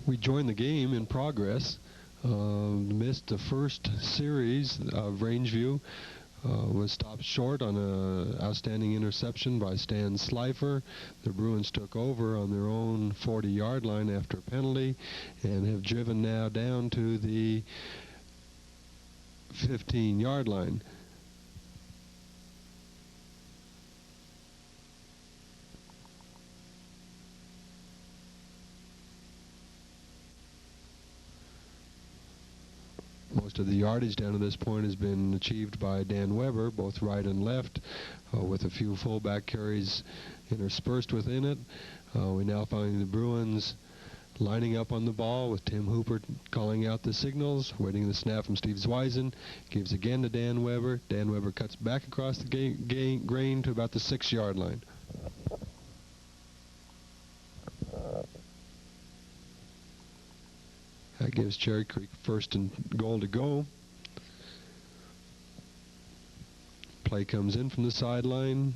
We joined the game in progress. Missed the first series of Rangeview. Was stopped short on an outstanding interception by Stan Slifer. The Bruins took over on their own 40-yard line after a penalty and have driven now down to the 15-yard line. Most of the yardage down to this point has been achieved by Dan Weber, both right and left, with a few fullback carries interspersed within it. We now find the Bruins lining up on the ball with Tim Hooper calling out the signals, waiting the snap from Steve Zweisen. Gives again to Dan Weber. Dan Weber cuts back across the grain to about the 6-yard line. That gives Cherry Creek first and goal to go. Play comes in from the sideline.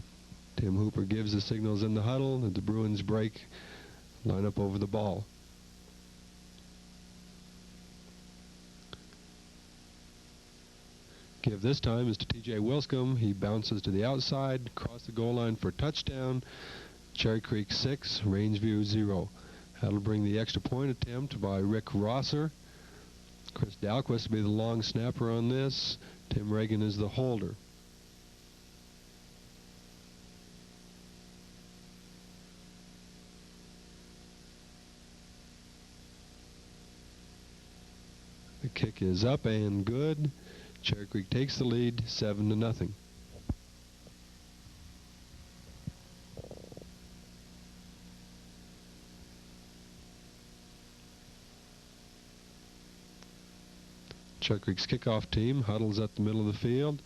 Tim Hooper gives the signals in the huddle that the Bruins break, line up over the ball. Give this time is to T.J. Wilscombe. He bounces to the outside, across the goal line for a touchdown. Cherry Creek 6, Rangeview 0. That'll bring the extra point attempt by Rick Rosser. Chris Dalquist will be the long snapper on this. Tim Reagan is the holder. The kick is up and good. Cherry Creek takes the lead, 7-0. Cherry Creek's kickoff team huddles up the middle of the field.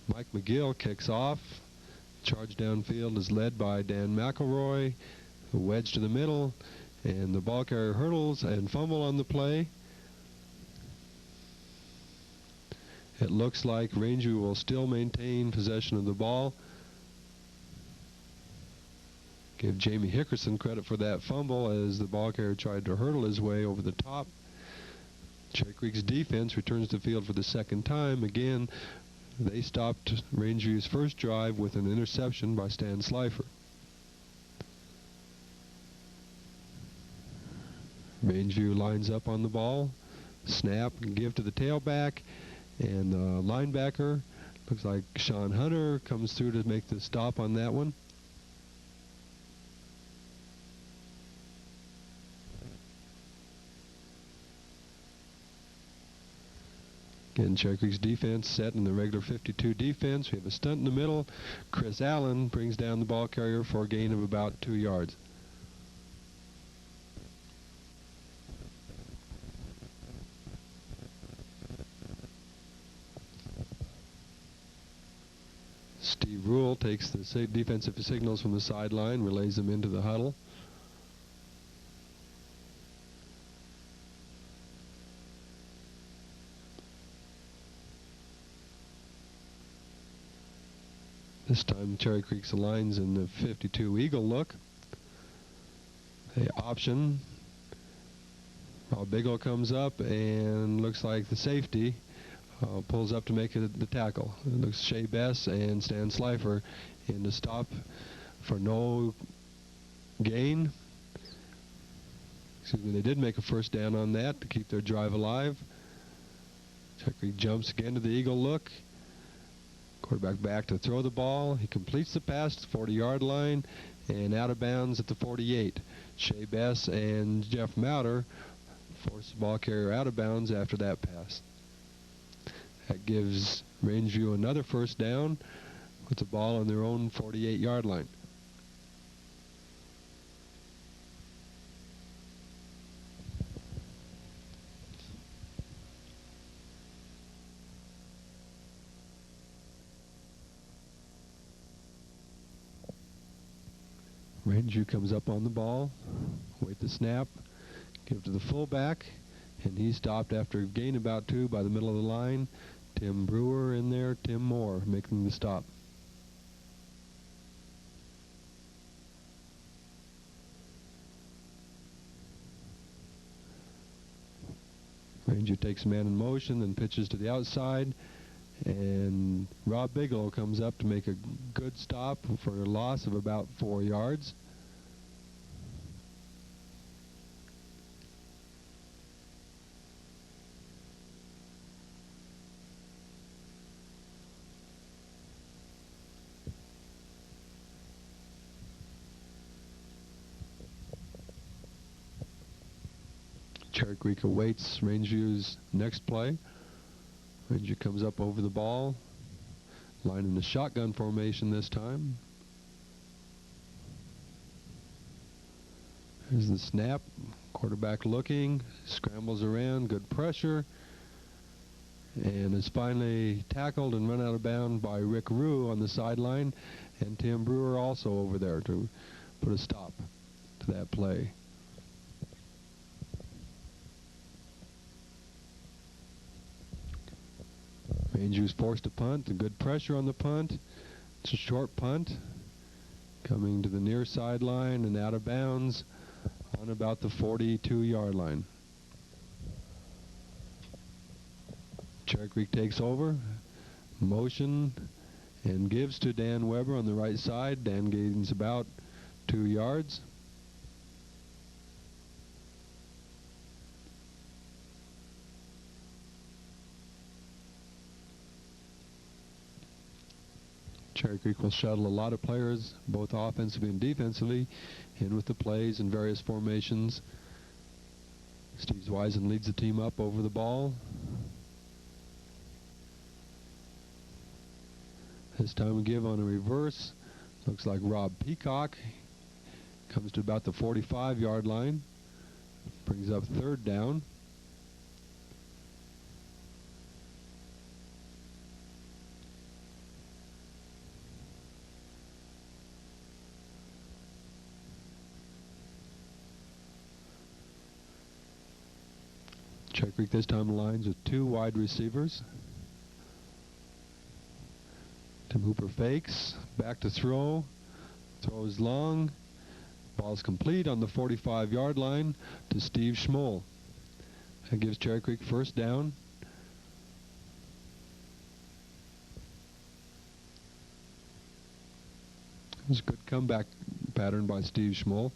Mike McGill kicks off. Charge downfield is led by Dan McElroy. A wedge to the middle, and the ball carrier hurdles and fumble on the play. It looks like Rangeview will still maintain possession of the ball. Give Jamie Hickerson credit for that fumble as the ball carrier tried to hurdle his way over the top. Cherry Creek's defense returns to the field for the second time. Again, they stopped Rangeview's first drive with an interception by Stan Slifer. Rangeview lines up on the ball. Snap, give to the tailback. And the linebacker, looks like Sean Hunter, comes through to make the stop on that one. Again, Cherry Creek's defense set in the regular 52 defense. We have a stunt in the middle. Chris Allen brings down the ball carrier for a gain of about 2 yards. Steve Rule takes the defensive signals from the sideline, relays them into the huddle. This time Cherry Creek's aligns in the 52 Eagle look. The option. Rob Bigelow comes up and looks like the safety pulls up to make the tackle. It looks Shea Bess and Stan Slifer in to stop for no gain. Excuse me, they did make a first down on that to keep their drive alive. Cherry Creek jumps again to the Eagle look. Quarterback back to throw the ball. He completes the pass to the 40-yard line and out of bounds at the 48. Shea Bess and Jeff Mouter force the ball carrier out of bounds after that pass. That gives Rangeview another first down with the ball on their own 48-yard line. Rangeview comes up on the ball, wait the snap, give to the fullback, and he's stopped after a gain about 2 by the middle of the line. Tim Brewer in there, Tim Moore making the stop. Rangeview takes man in motion and pitches to the outside, and Rob Bigelow comes up to make a good stop for a loss of about 4 yards. Cherry Creek awaits Rangeview's next play. Rangeview comes up over the ball, line in the shotgun formation this time. Here's the snap. Quarterback looking, scrambles around, good pressure, and is finally tackled and run out of bounds by Rick Rue on the sideline, and Tim Brewer also over there to put a stop to that play. Rangeview's forced to punt, and good pressure on the punt. It's a short punt, coming to the near sideline and out of bounds on about the 42-yard line. Cherry Creek takes over, motion, and gives to Dan Weber on the right side. Dan gains about 2 yards. Cherry Creek will shuttle a lot of players, both offensively and defensively, in with the plays and various formations. Steve Zweisen leads the team up over the ball. This time we give on a reverse. Looks like Rob Peacock comes to about the 45-yard line. Brings up 3rd down. Cherry Creek this time aligns with 2 wide receivers. Tim Hooper fakes, back to throw, throws long, ball's complete on the 45-yard line to Steve Schmoll. That gives Cherry Creek 1st down. It was a good comeback pattern by Steve Schmoll.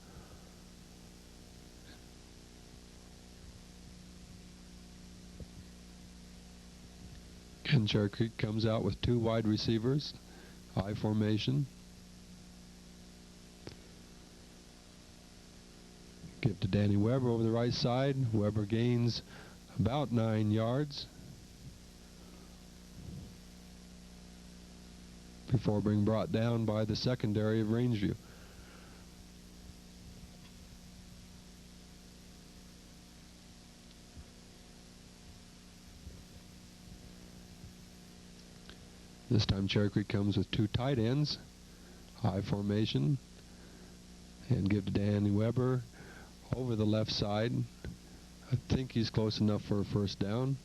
And Cherry Creek comes out with 2 wide receivers, I formation. Give to Danny Weber over the right side. Weber gains about 9 yards before being brought down by the secondary of Rangeview. This time Cherry Creek comes with 2 tight ends, high formation, and give to Danny Weber over the left side. I think he's close enough for a 1st down.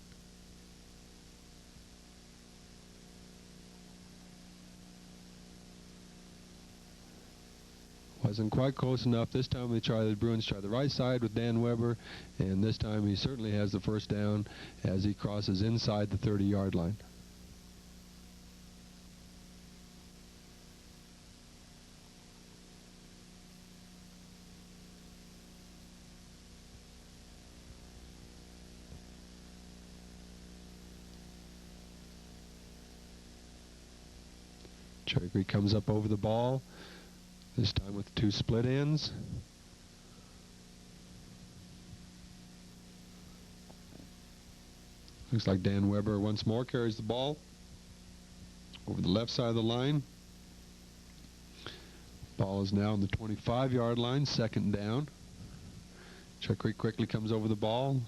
Wasn't quite close enough. This time the Bruins try the right side with Dan Weber, and this time he certainly has the 1st down as he crosses inside the 30-yard line. Cherry Creek comes up over the ball, this time with 2 split ends. Looks like Dan Weber once more carries the ball over the left side of the line. Ball is now on the 25-yard line, 2nd down. Cherry Creek quickly comes over the ball,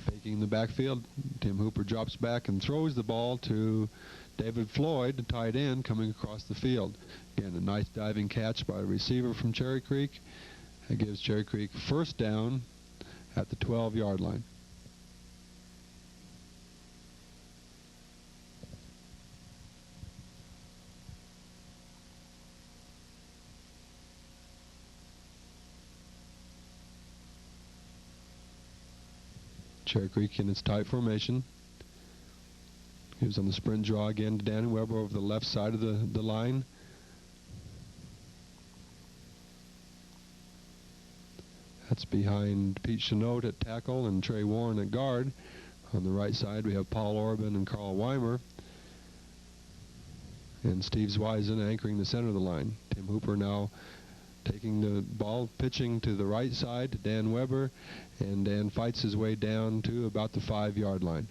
faking the backfield. Tim Hooper drops back and throws the ball to David Floyd, the tight end, coming across the field. Again, a nice diving catch by a receiver from Cherry Creek. That gives Cherry Creek 1st down at the 12-yard line. Cherry Creek in its tight formation. He was on the sprint draw again to Danny Weber over the left side of the line. That's behind Pete Chenault at tackle and Trey Warren at guard. On the right side, we have Paul Orban and Carl Weimer. And Steve Zweisen anchoring the center of the line. Tim Hooper now taking the ball, pitching to the right side to Dan Weber, and Dan fights his way down to about the 5-yard line.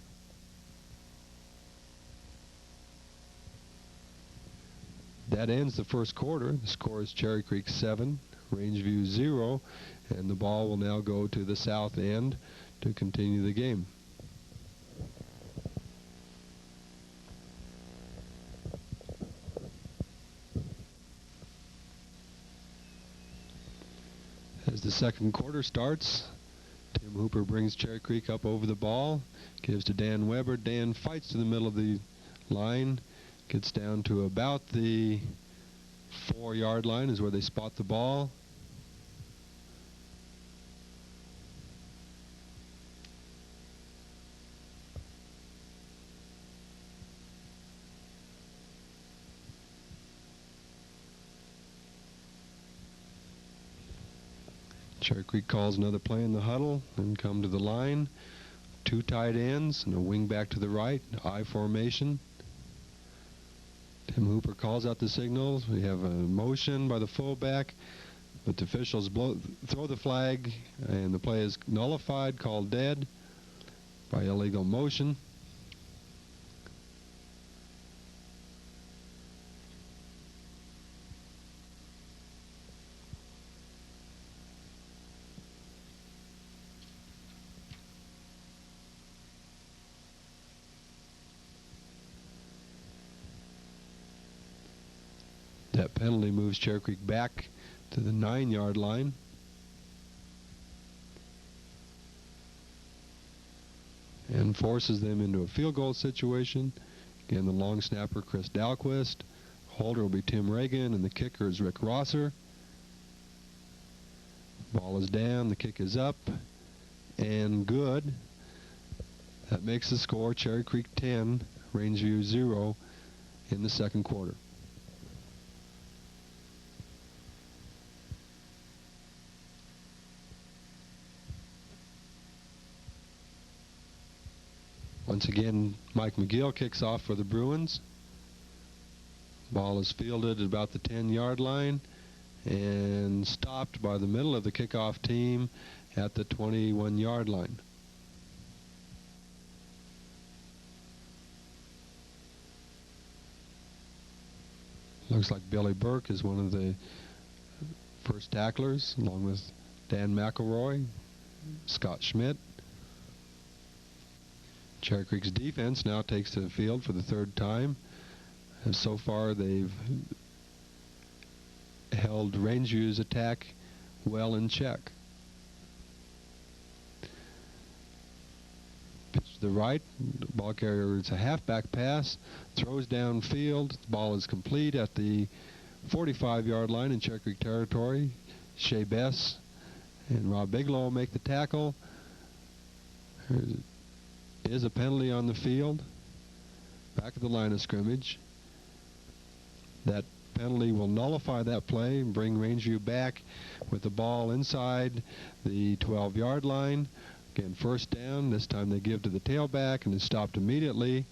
That ends the first quarter. The score is Cherry Creek 7, Rangeview 0, and the ball will now go to the south end to continue the game. As the second quarter starts, Tim Hooper brings Cherry Creek up over the ball, gives to Dan Weber. Dan fights to the middle of the line, gets down to about the 4-yard line is where they spot the ball. Cherry Creek calls another play in the huddle and come to the line. 2 tight ends and a wing back to the right, I formation. Tim Hooper calls out the signals. We have a motion by the fullback, but the officials throw the flag, and the play is nullified, called dead by illegal motion. That penalty moves Cherry Creek back to the 9-yard line. And forces them into a field goal situation. Again, the long snapper, Chris Dahlquist. Holder will be Tim Reagan, and the kicker is Rick Rosser. Ball is down, the kick is up, and good. That makes the score Cherry Creek 10, Rangeview 0 in the second quarter. Once again, Mike McGill kicks off for the Bruins. Ball is fielded at about the 10-yard line and stopped by the middle of the kickoff team at the 21-yard line. Looks like Billy Burke is one of the first tacklers, along with Dan McElroy, Scott Schmidt. Cherry Creek's defense now takes to the field for the 3rd time. And so far, they've held Rangeview's attack well in check. Pitch to the right. The ball carrier, it's a halfback pass. Throws downfield. The ball is complete at the 45-yard line in Cherry Creek territory. Shea Bess and Rob Bigelow make the tackle. Is a penalty on the field, back at the line of scrimmage. That penalty will nullify that play and bring Rangeview back with the ball inside the 12-yard line. Again, first down. This time they give to the tailback and is stopped immediately.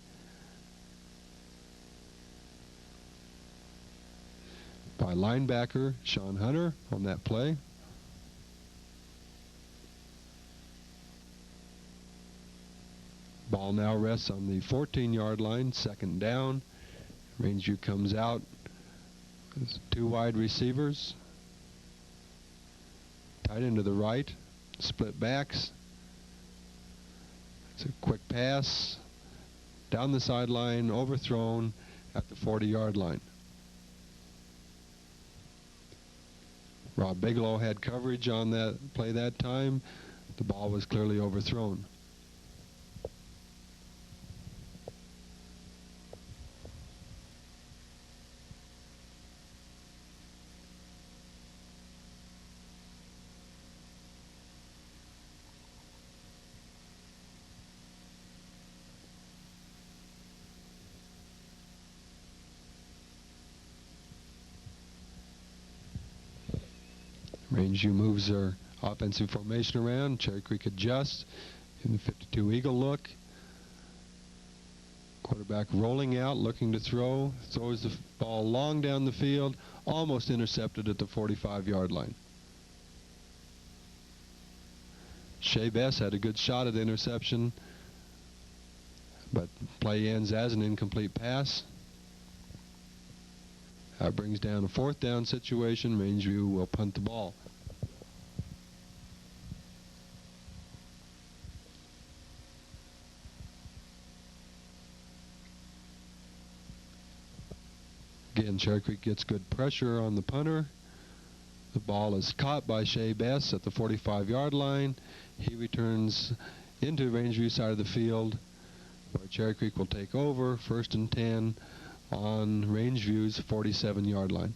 By linebacker Sean Hunter on that play. Ball now rests on the 14-yard line, 2nd down. Rangeview comes out with 2 wide receivers. Tight end to the right, split backs. It's a quick pass down the sideline, overthrown at the 40-yard line. Rob Bigelow had coverage on that play that time. The ball was clearly overthrown. Rangeview moves their offensive formation around. Cherry Creek adjusts in the 52 eagle look. Quarterback rolling out, looking to throw. Throws the ball long down the field, almost intercepted at the 45-yard line. Shea Bess had a good shot at the interception, but play ends as an incomplete pass. That brings down a 4th down situation. Rangeview will punt the ball. Again, Cherry Creek gets good pressure on the punter. The ball is caught by Shea Bess at the 45-yard line. He returns into Rangeview side of the field, where Cherry Creek will take over, 1st and 10 on Rangeview's 47-yard line.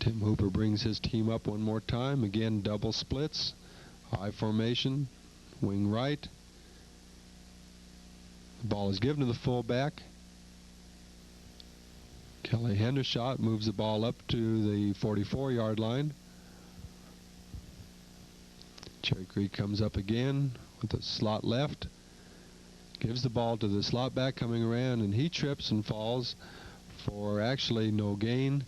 Tim Hooper brings his team up one more time. Again, double splits, high formation, wing right. The ball is given to the fullback. Kelly Hendershot moves the ball up to the 44-yard line. Cherry Creek comes up again with a slot left. Gives the ball to the slot back coming around, and he trips and falls for actually no gain.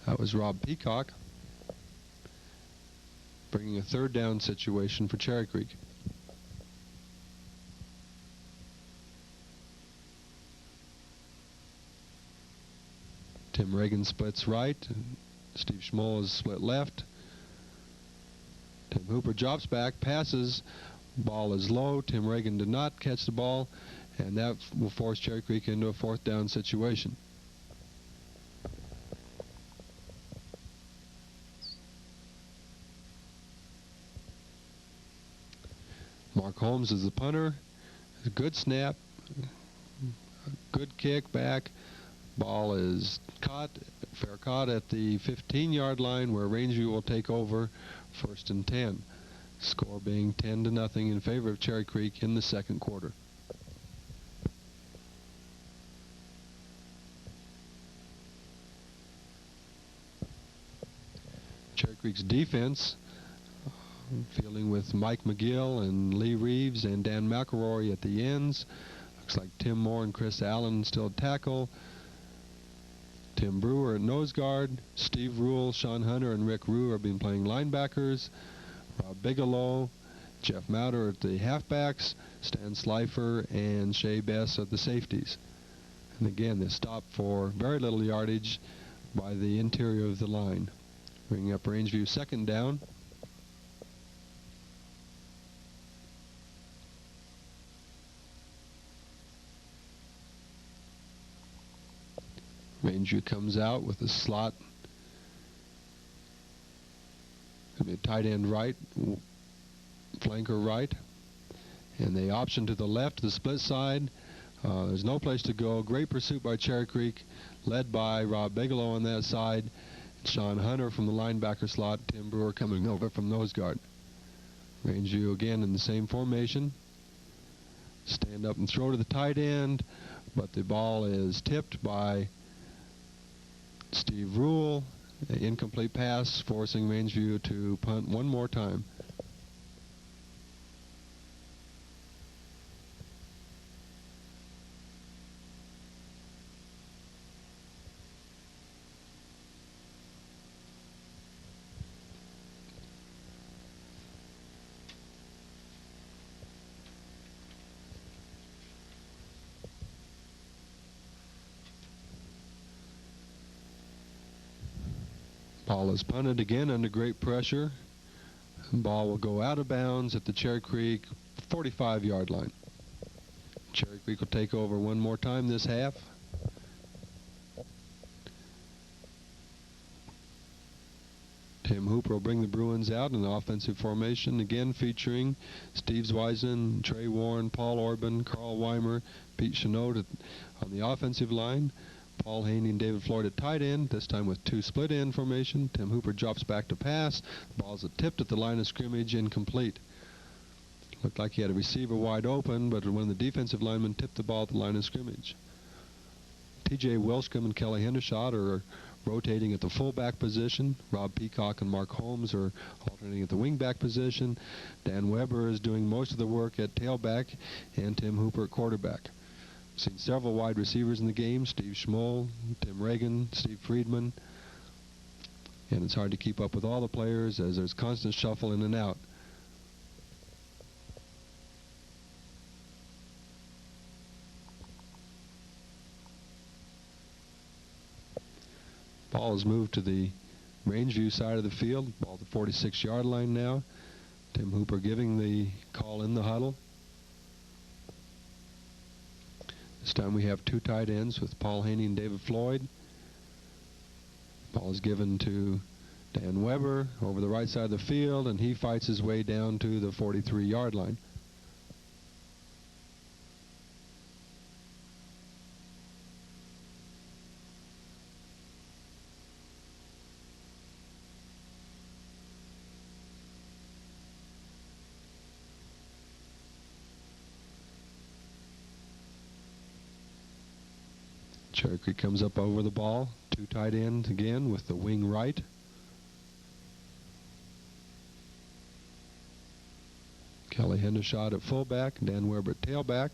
That was Rob Peacock, bringing a 3rd down situation for Cherry Creek. Tim Reagan splits right. Steve Schmoll is split left. Tim Hooper drops back, passes. Ball is low. Tim Reagan did not catch the ball, and that will force Cherry Creek into a 4th down situation. Mark Holmes is the punter. A good snap, good kick back. Ball is caught, fair caught at the 15-yard line, where Rangeview will take over, 1st and 10. Score being 10-0 in favor of Cherry Creek in the 2nd quarter. Cherry Creek's defense, fielding with Mike McGill and Lee Reeves and Dan McElroy at the ends. Looks like Tim Moore and Chris Allen still at tackle. Tim Brewer at nose guard. Steve Rule, Sean Hunter, and Rick Rue are being playing linebackers. Rob Bigelow, Jeff Mouter at the halfbacks. Stan Slifer and Shea Bess at the safeties. And again, they stop for very little yardage by the interior of the line. Bringing up Rangeview 2nd down. Rangeview comes out with a slot. Going to be a tight end right, flanker right, and they option to the left, the split side. There's no place to go. Great pursuit by Cherry Creek, led by Rob Bigelow on that side. Sean Hunter from the linebacker slot. Tim Brewer coming over from nose guard. Rangeview again in the same formation. Stand up and throw to the tight end, but the ball is tipped by Steve Rule. An incomplete pass, forcing Rangeview to punt one more time. Ball is punted again under great pressure. Ball will go out of bounds at the Cherry Creek 45-yard line. Cherry Creek will take over one more time this half. Tim Hooper will bring the Bruins out in the offensive formation, again featuring Steve Zweisen, Trey Warren, Paul Orban, Carl Weimer, Pete Chenault on the offensive line. Paul Haney and David Floyd at tight end, this time with two split end formation. Tim Hooper drops back to pass. The ball's tipped at the line of scrimmage, incomplete. Looked like he had a receiver wide open, but one of the defensive linemen tipped the ball at the line of scrimmage. T.J. Wilscombe and Kelly Hendershot are rotating at the fullback position. Rob Peacock and Mark Holmes are alternating at the wingback position. Dan Weber is doing most of the work at tailback, and Tim Hooper at quarterback. We've seen several wide receivers in the game: Steve Schmoll, Tim Reagan, Steve Friedman. And it's hard to keep up with all the players as there's constant shuffle in and out. Ball is moved to the Rangeview side of the field. Ball at the 46-yard line now. Tim Hooper giving the call in the huddle. This time we have two tight ends with Paul Haney and David Floyd. Ball is given to Dan Weber over the right side of the field, and he fights his way down to the 43-yard line. Cherry Creek comes up over the ball. Two tight ends again with the wing right. Kelly Hendershot at fullback, Dan Weber at tailback.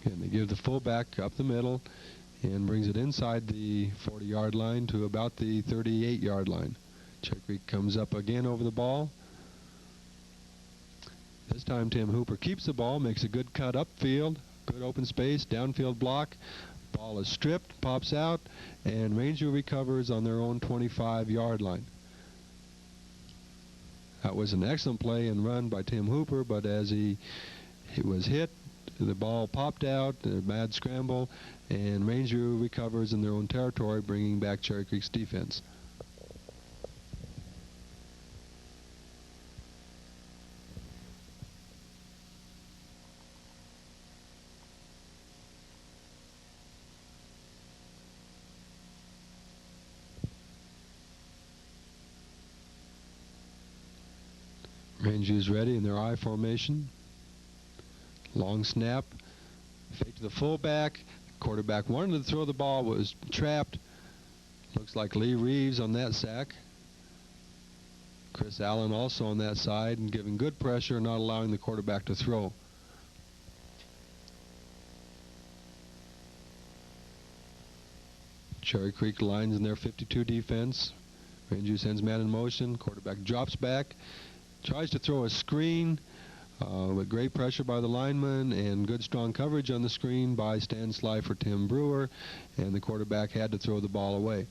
Again, they give the fullback up the middle and brings it inside the 40-yard line to about the 38-yard line. Cherry Creek comes up again over the ball. This time Tim Hooper keeps the ball, makes a good cut upfield, good open space, downfield block. Ball is stripped, pops out, and Rangeview recovers on their own 25-yard line. That was an excellent play and run by Tim Hooper, but as he was hit, the ball popped out, a bad scramble, and Rangeview recovers in their own territory, bringing back Cherry Creek's defense. Rangeview's ready in their I formation. Long snap. Fake to the fullback. Quarterback wanted to throw the ball, was trapped. Looks like Lee Reeves on that sack. Chris Allen also on that side and giving good pressure, not allowing the quarterback to throw. Cherry Creek lines in their 52 defense. Rangeview sends man in motion. Quarterback drops back. Tries to throw a screen with great pressure by the lineman and good strong coverage on the screen by Stan Sly for Tim Brewer, and the quarterback had to throw the ball away.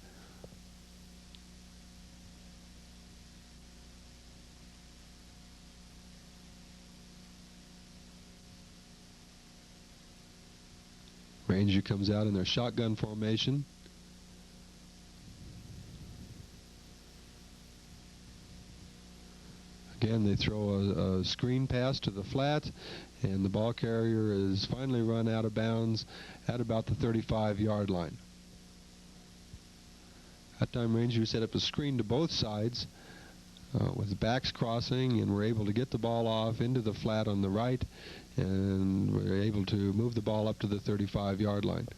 Rangeview comes out in their shotgun formation. Again, they throw a screen pass to the flat, and the ball carrier is finally run out of bounds at about the 35-yard line. That time, Rangeview set up a screen to both sides with backs crossing, and were able to get the ball off into the flat on the right, and were able to move the ball up to the 35-yard line.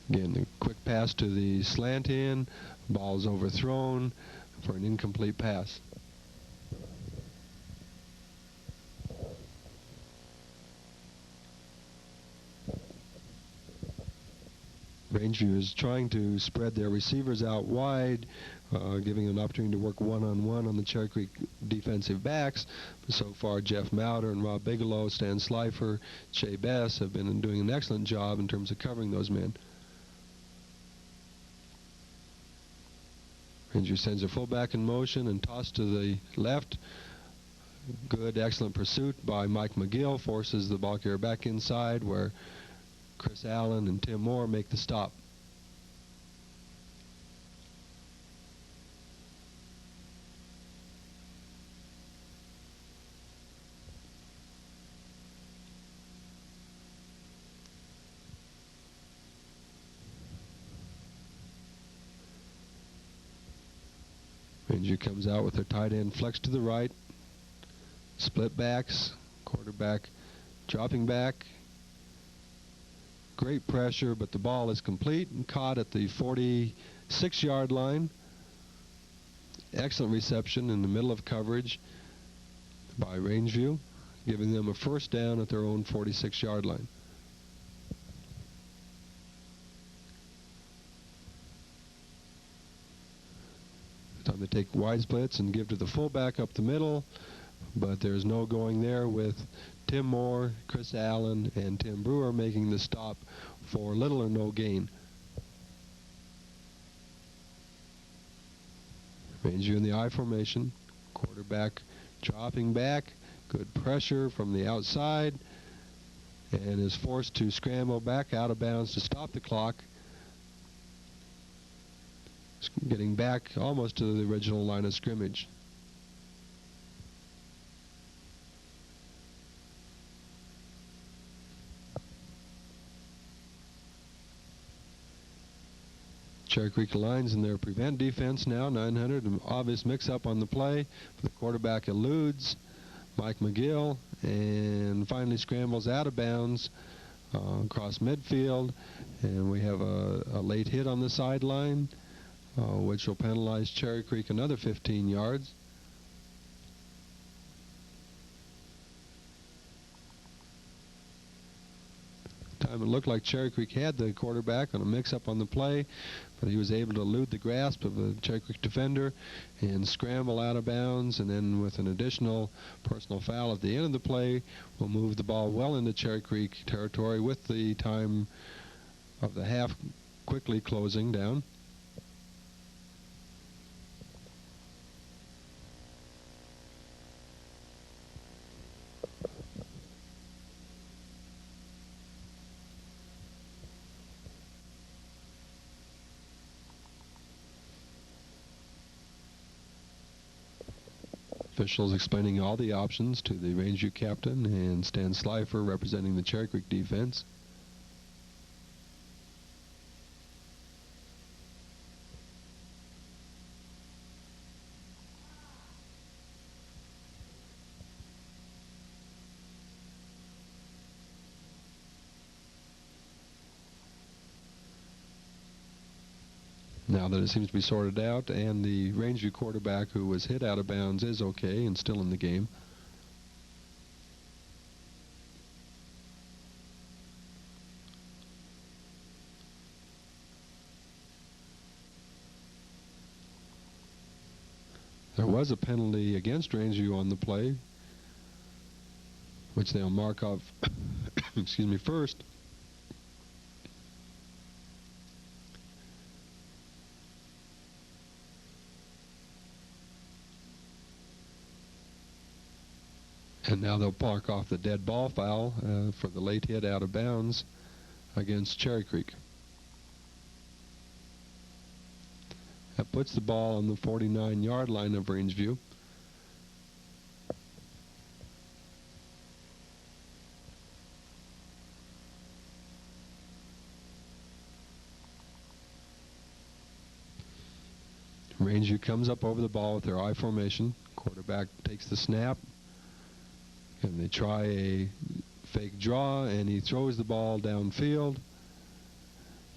Again, a quick pass to the slant end. Ball is overthrown for an incomplete pass. Rangeview is trying to spread their receivers out wide, giving an opportunity to work one-on-one on the Cherry Creek defensive backs. But so far, Jeff Mauder and Rob Bigelow, Stan Slifer, Shea Bess have been doing an excellent job in terms of covering those men. Rangeview sends a fullback in motion and toss to the left. Good, excellent pursuit by Mike McGill, forces the ball carrier back inside, where Chris Allen and Tim Moore make the stop. Rangeview comes out with their tight end flex to the right, split backs, quarterback dropping back. Great pressure, but the ball is complete and caught at the 46-yard line. Excellent reception in the middle of coverage by Rangeview, giving them a first down at their own 46-yard line. Time to take wide splits and give to the fullback up the middle, but there's no going there with Tim Moore, Chris Allen, and Tim Brewer making the stop for little or no gain. Rangeview in the I formation, quarterback dropping back, good pressure from the outside, and is forced to scramble back out of bounds to stop the clock. Getting back almost to the original line of scrimmage. Cherry Creek lines in their prevent defense now, 900, an obvious mix-up on the play. The quarterback eludes Mike McGill and finally scrambles out of bounds across midfield, and we have a late hit on the sideline, which will penalize Cherry Creek another 15 yards. Time it looked like Cherry Creek had the quarterback on a mix-up on the play, but he was able to elude the grasp of a Cherry Creek defender and scramble out of bounds, and then with an additional personal foul at the end of the play, will move the ball well into Cherry Creek territory with the time of the half quickly closing down. Officials explaining all the options to the Rangeview captain and Stan Slifer representing the Cherry Creek defense. Now that it seems to be sorted out, and the Rangeview quarterback who was hit out of bounds is okay and still in the game. There was a penalty against Rangeview on the play, which they'll mark off excuse me, first. And now they'll mark off the dead ball foul for the late hit out of bounds against Cherry Creek. That puts the ball on the 49-yard line of Rangeview. Rangeview comes up over the ball with their I formation. Quarterback takes the snap. And they try a fake draw, and he throws the ball downfield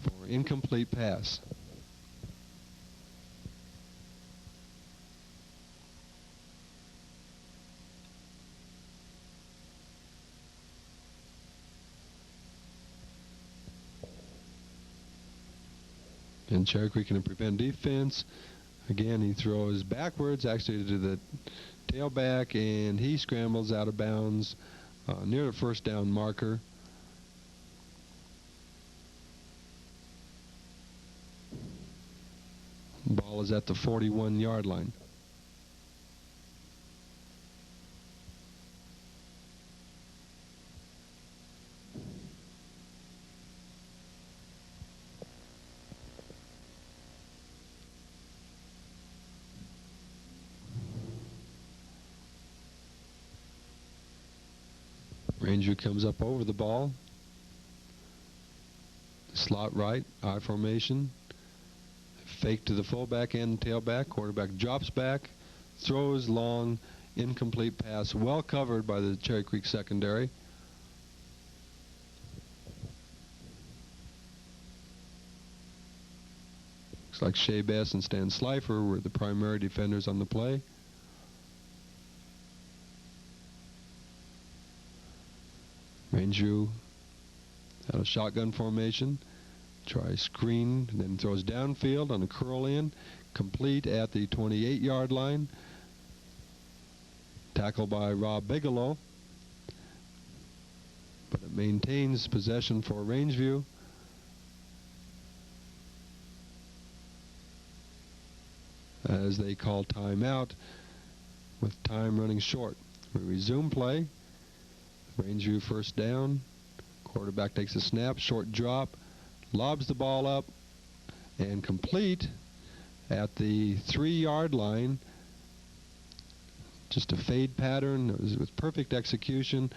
for incomplete pass. And Cherry Creek in a prevent defense. Again, he throws backwards, actually to the tailback, and he scrambles out of bounds near the first down marker. Ball is at the 41-yard line. Rangeview comes up over the ball. Slot right, I formation. Fake to the fullback and tailback. Quarterback drops back, throws long, incomplete pass, well covered by the Cherry Creek secondary. Looks like Shea Bass and Stan Slifer were the primary defenders on the play. Rangeview out of shotgun formation. Try screen, then throws downfield on a curl in, complete at the 28-yard line. Tackled by Rob Bigelow, but it maintains possession for Rangeview. As they call timeout with time running short. We resume play. Rangeview first down. Quarterback takes a snap, short drop, lobs the ball up, and complete at the 3-yard line. Just a fade pattern. It was with perfect execution.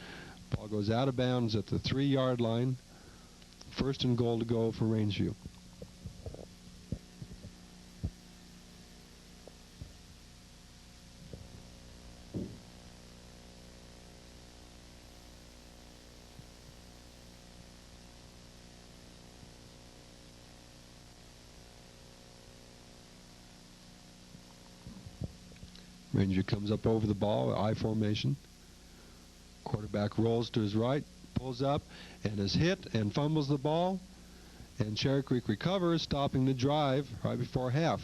Ball goes out of bounds at the 3-yard line. First and goal to go for Rangeview. Rangeview comes up over the ball, I formation. Quarterback rolls to his right, pulls up, and is hit and fumbles the ball. And Cherry Creek recovers, stopping the drive right before half.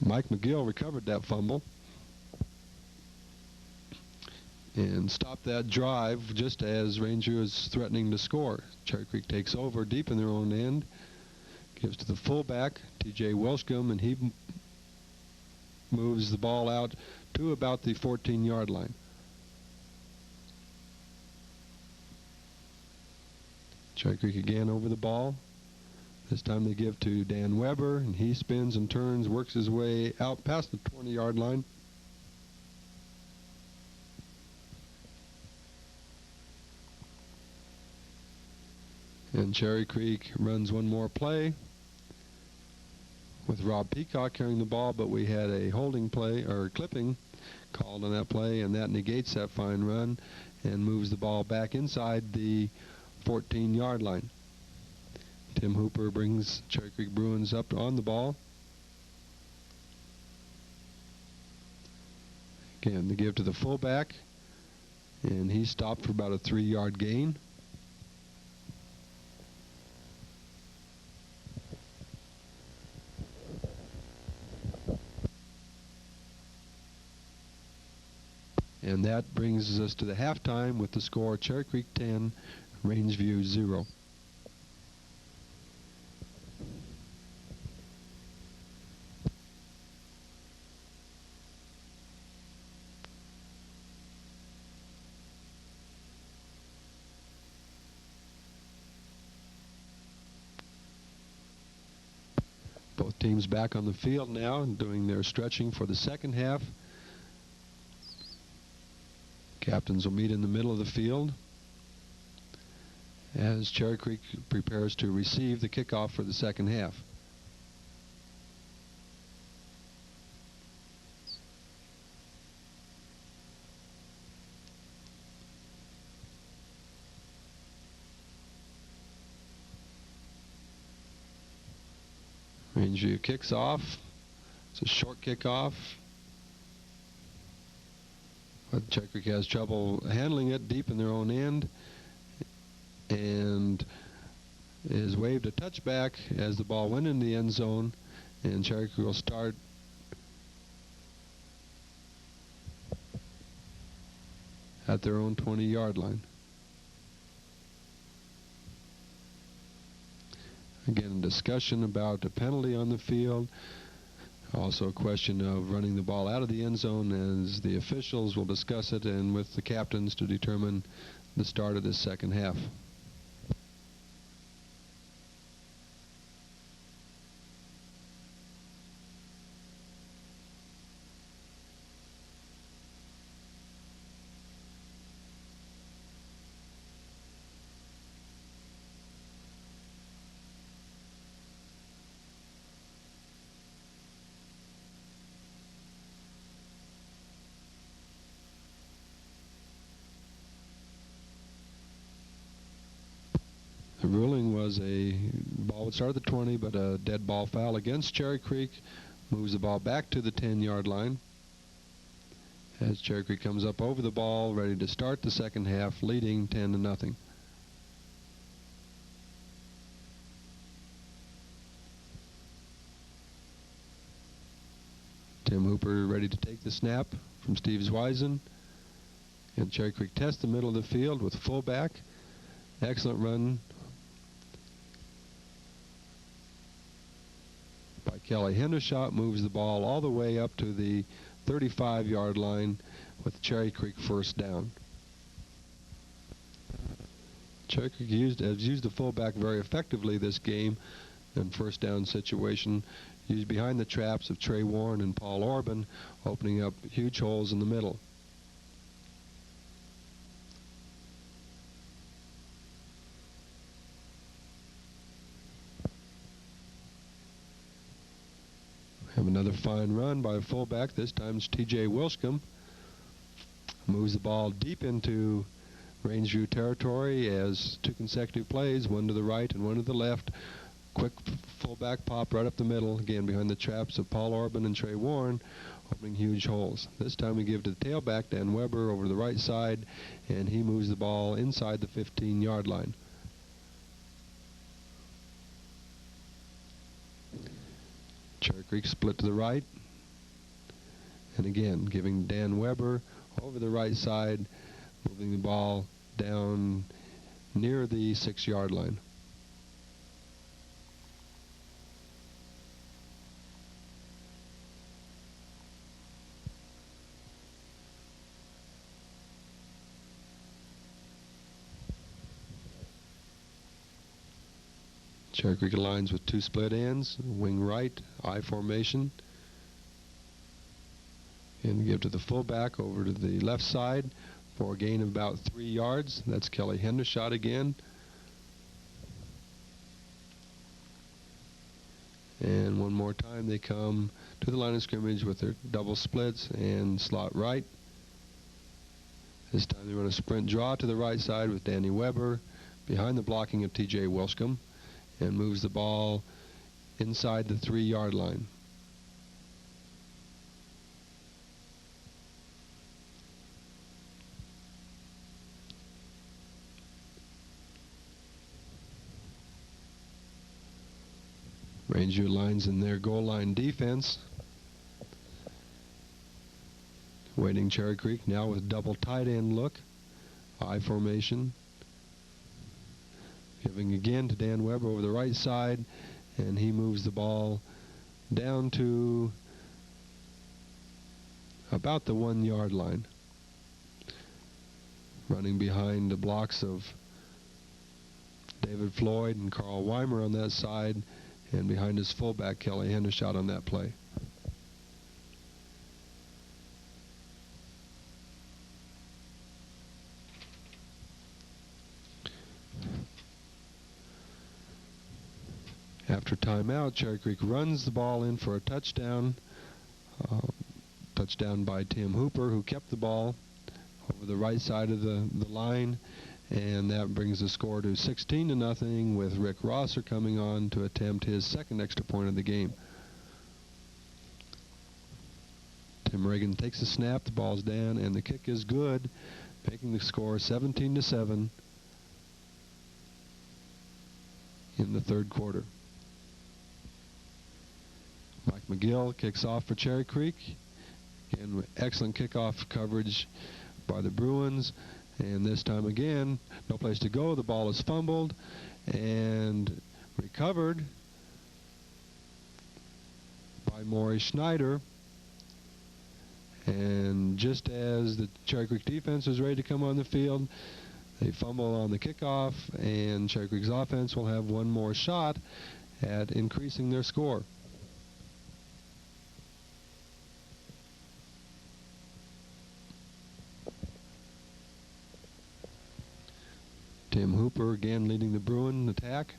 Mike McGill recovered that fumble and stopped that drive just as Rangeview is threatening to score. Cherry Creek takes over deep in their own end, gives to the fullback, T.J. Welshcomb, and he moves the ball out to about the 14-yard line. Cherry Creek again over the ball. This time they give to Dan Weber, and he spins and turns, works his way out past the 20-yard line. And Cherry Creek runs one more play with Rob Peacock carrying the ball, but we had a holding play, or clipping, called on that play, and that negates that fine run and moves the ball back inside the 14-yard line. Tim Hooper brings Cherry Creek Bruins up on the ball. Again, they give to the fullback, and he stopped for about a 3-yard gain. And that brings us to the halftime with the score Cherry Creek 10, Rangeview 0. Both teams back on the field now and doing their stretching for the second half. Captains will meet in the middle of the field as Cherry Creek prepares to receive the kickoff for the second half. Rangeview kicks off. It's a short kickoff. But Cherry Creek has trouble handling it deep in their own end and is waved a touchback as the ball went in the end zone, and Cherry Creek will start at their own 20-yard line. Again, a discussion about a penalty on the field. Also a question of running the ball out of the end zone, as the officials will discuss it and with the captains to determine the start of this second half. The ruling was a ball would start at the 20, but a dead ball foul against Cherry Creek moves the ball back to the 10-yard line. As Cherry Creek comes up over the ball, ready to start the second half, leading 10-0. Tim Hooper ready to take the snap from Steve Zweisen. And Cherry Creek tests the middle of the field with fullback. Excellent run by Kelly Hendershot, moves the ball all the way up to the 35-yard line with Cherry Creek first down. Cherry Creek has used the fullback very effectively this game in first down situation, used behind the traps of Trey Warren and Paul Orban, opening up huge holes in the middle. Have another fine run by a fullback. This time it's T.J. Wilscomb. Moves the ball deep into Rangeview territory as two consecutive plays, one to the right and one to the left. Quick fullback pop right up the middle, again behind the traps of Paul Orban and Trey Warren, opening huge holes. This time we give to the tailback, Dan Weber, over the right side, and he moves the ball inside the 15-yard line. Cherry Creek split to the right, and again giving Dan Weber over the right side, moving the ball down near the 6-yard line. Cherry Creek aligns with two split ends, wing right, I formation. And give to the fullback over to the left side for a gain of about 3 yards. That's Kelly Hendershot again. And one more time they come to the line of scrimmage with their double splits and slot right. This time they run a sprint draw to the right side with Danny Weber behind the blocking of T.J. Wilscomb, and moves the ball inside the 3-yard line. Rangeview lines in their goal line defense. Waiting Cherry Creek now with double tight end look. I formation. Giving again to Dan Weber over the right side, and he moves the ball down to about the 1-yard line. Running behind the blocks of David Floyd and Carl Weimer on that side, and behind his fullback Kelly Hendershot on that play. After timeout, Cherry Creek runs the ball in for a touchdown. Touchdown by Tim Hooper, who kept the ball over the right side of the line, and that brings the score to 16-0, with Rick Rosser coming on to attempt his second extra point of the game. Tim Reagan takes the snap, the ball's down, and the kick is good, making the score 17-7 in the third quarter. Mike McGill kicks off for Cherry Creek. Again, excellent kickoff coverage by the Bruins. And this time again, no place to go. The ball is fumbled and recovered by Maury Schneider. And just as the Cherry Creek defense was ready to come on the field, they fumble on the kickoff, and Cherry Creek's offense will have one more shot at increasing their score. Tim Hooper again leading the Bruin attack.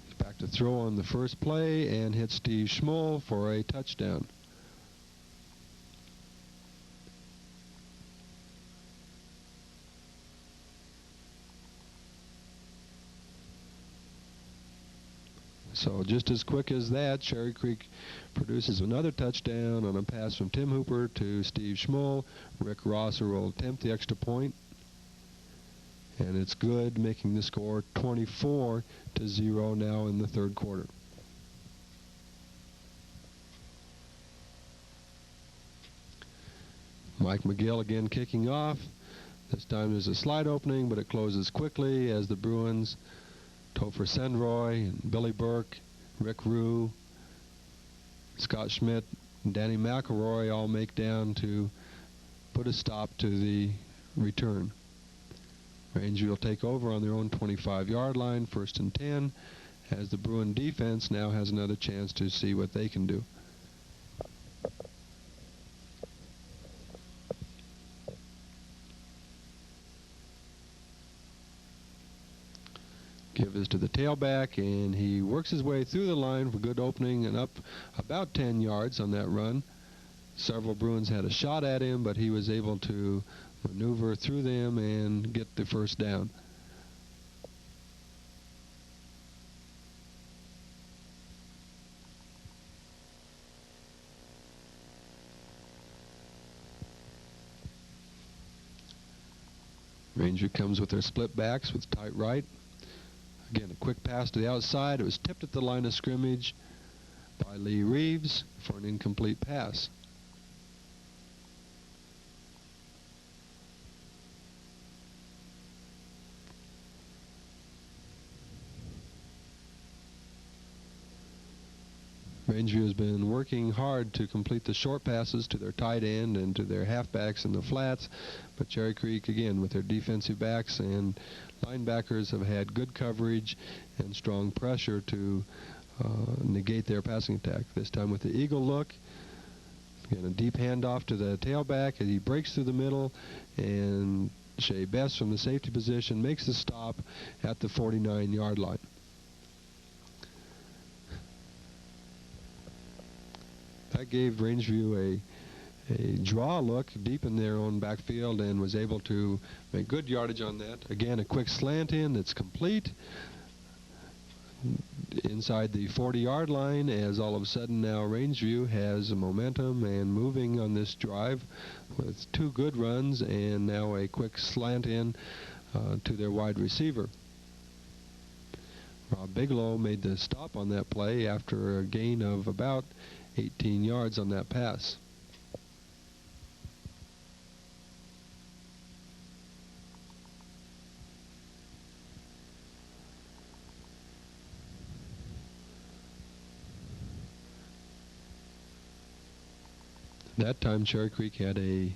He's back to throw on the first play and hits Steve Schmoll for a touchdown. So just as quick as that, Cherry Creek produces another touchdown on a pass from Tim Hooper to Steve Schmull. Rick Rosser will attempt the extra point, and it's good, making the score 24-0 now in the third quarter. Mike McGill again kicking off. This time there's a slide opening, but it closes quickly as the Bruins, Topher Sendroy, and Billy Burke, Rick Rue, Scott Schmidt, and Danny McElroy all make down to put a stop to the return. Rangeview will take over on their own 25-yard line, 1st and 10, as the Bruin defense now has another chance to see what they can do. Give is to the tailback, and he works his way through the line for good opening and up about 10 yards on that run. Several Bruins had a shot at him, but he was able to maneuver through them and get the first down. Rangeview comes with their split backs with tight right. Again, a quick pass to the outside. It was tipped at the line of scrimmage by Lee Reeves for an incomplete pass. Rangeview has been working hard to complete the short passes to their tight end and to their halfbacks in the flats, but Cherry Creek, again, with their defensive backs and linebackers, have had good coverage and strong pressure to negate their passing attack. This time with the eagle look, again, a deep handoff to the tailback as he breaks through the middle, and Shea Best from the safety position makes the stop at the 49-yard line. That gave Rangeview a draw look deep in their own backfield and was able to make good yardage on that. Again, a quick slant in that's complete inside the 40-yard line, as all of a sudden now Rangeview has a momentum and moving on this drive with 2 good runs and now a quick slant in to their wide receiver. Rob Bigelow made the stop on that play after a gain of about 18 yards on that pass. That time Cherry Creek had a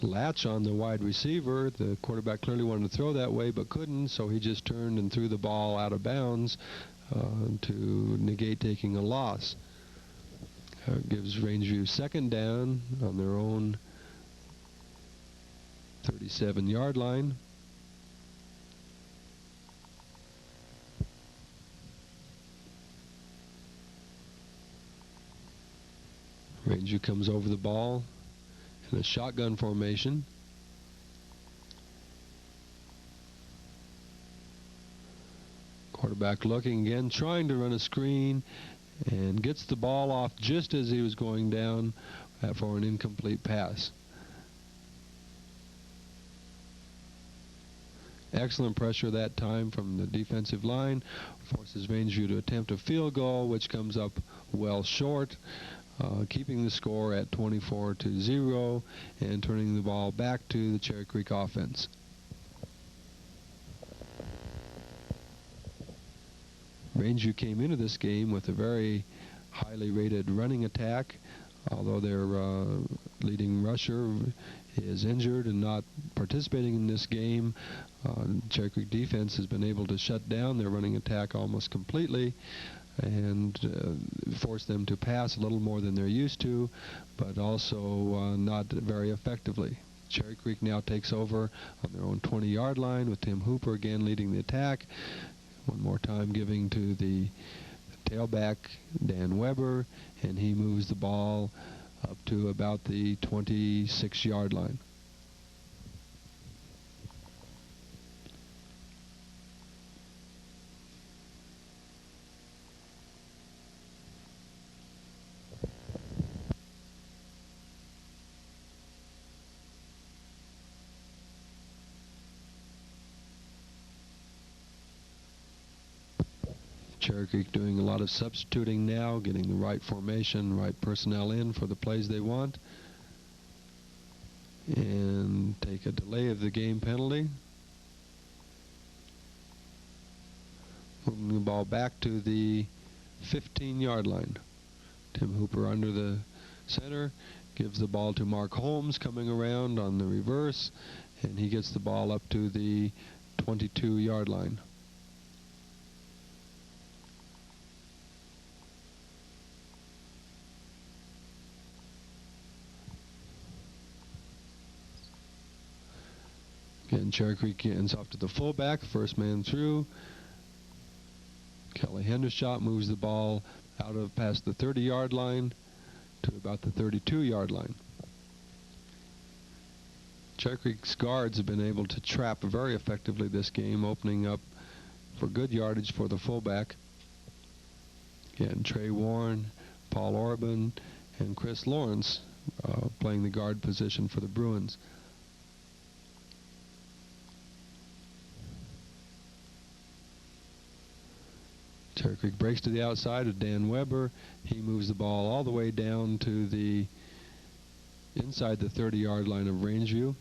latch on the wide receiver. The quarterback clearly wanted to throw that way but couldn't, so he just turned and threw the ball out of bounds to negate taking a loss. Gives Rangeview 2nd down on their own 37-yard line. Rangeview comes over the ball in a shotgun formation. Quarterback looking again, trying to run a screen, and gets the ball off just as he was going down for an incomplete pass. Excellent pressure that time from the defensive line. Forces Rangeview to attempt a field goal, which comes up well short, keeping the score at 24-0 and turning the ball back to the Cherry Creek offense. Rangeview came into this game with a very highly rated running attack, although their leading rusher is injured and not participating in this game. Cherry Creek defense has been able to shut down their running attack almost completely and force them to pass a little more than they're used to, but also not very effectively. Cherry Creek now takes over on their own 20-yard line with Tim Hooper again leading the attack. One more time giving to the tailback, Dan Weber, and he moves the ball up to about the 26-yard line. Cherry Creek doing a lot of substituting now, getting the right formation, right personnel in for the plays they want. And take a delay of the game penalty. Moving the ball back to the 15-yard line. Tim Hooper under the center, gives the ball to Mark Holmes coming around on the reverse, and he gets the ball up to the 22-yard line. Again, Cherry Creek ends off to the fullback, first man through. Kelly Hendershot moves the ball out of past the 30-yard line to about the 32-yard line. Cherry Creek's guards have been able to trap very effectively this game, opening up for good yardage for the fullback. Again, Trey Warren, Paul Orban, and Chris Lawrence playing the guard position for the Bruins. Cherry Creek breaks to the outside of Dan Weber. He moves the ball all the way down to the inside the 30-yard line of Rangeview.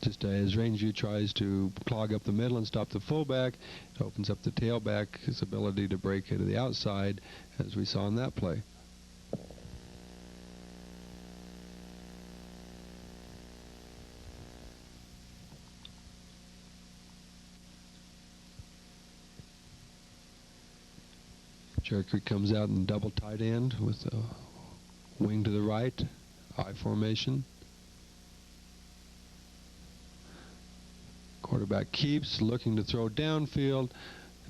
Just as Rangeview tries to clog up the middle and stop the fullback, it opens up the tailback's ability to break to the outside, as we saw in that play. Cherry Creek comes out in double tight end with a wing to the right, I formation. Quarterback keeps looking to throw downfield.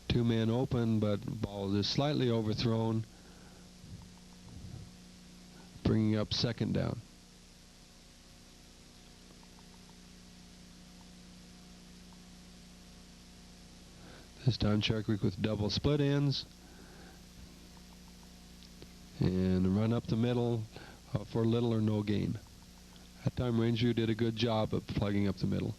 Two men open, but the ball is slightly overthrown, bringing up second down. This time Cherry Creek with double split ends. And run up the middle for little or no gain. That time Rangeview did a good job of plugging up the middle.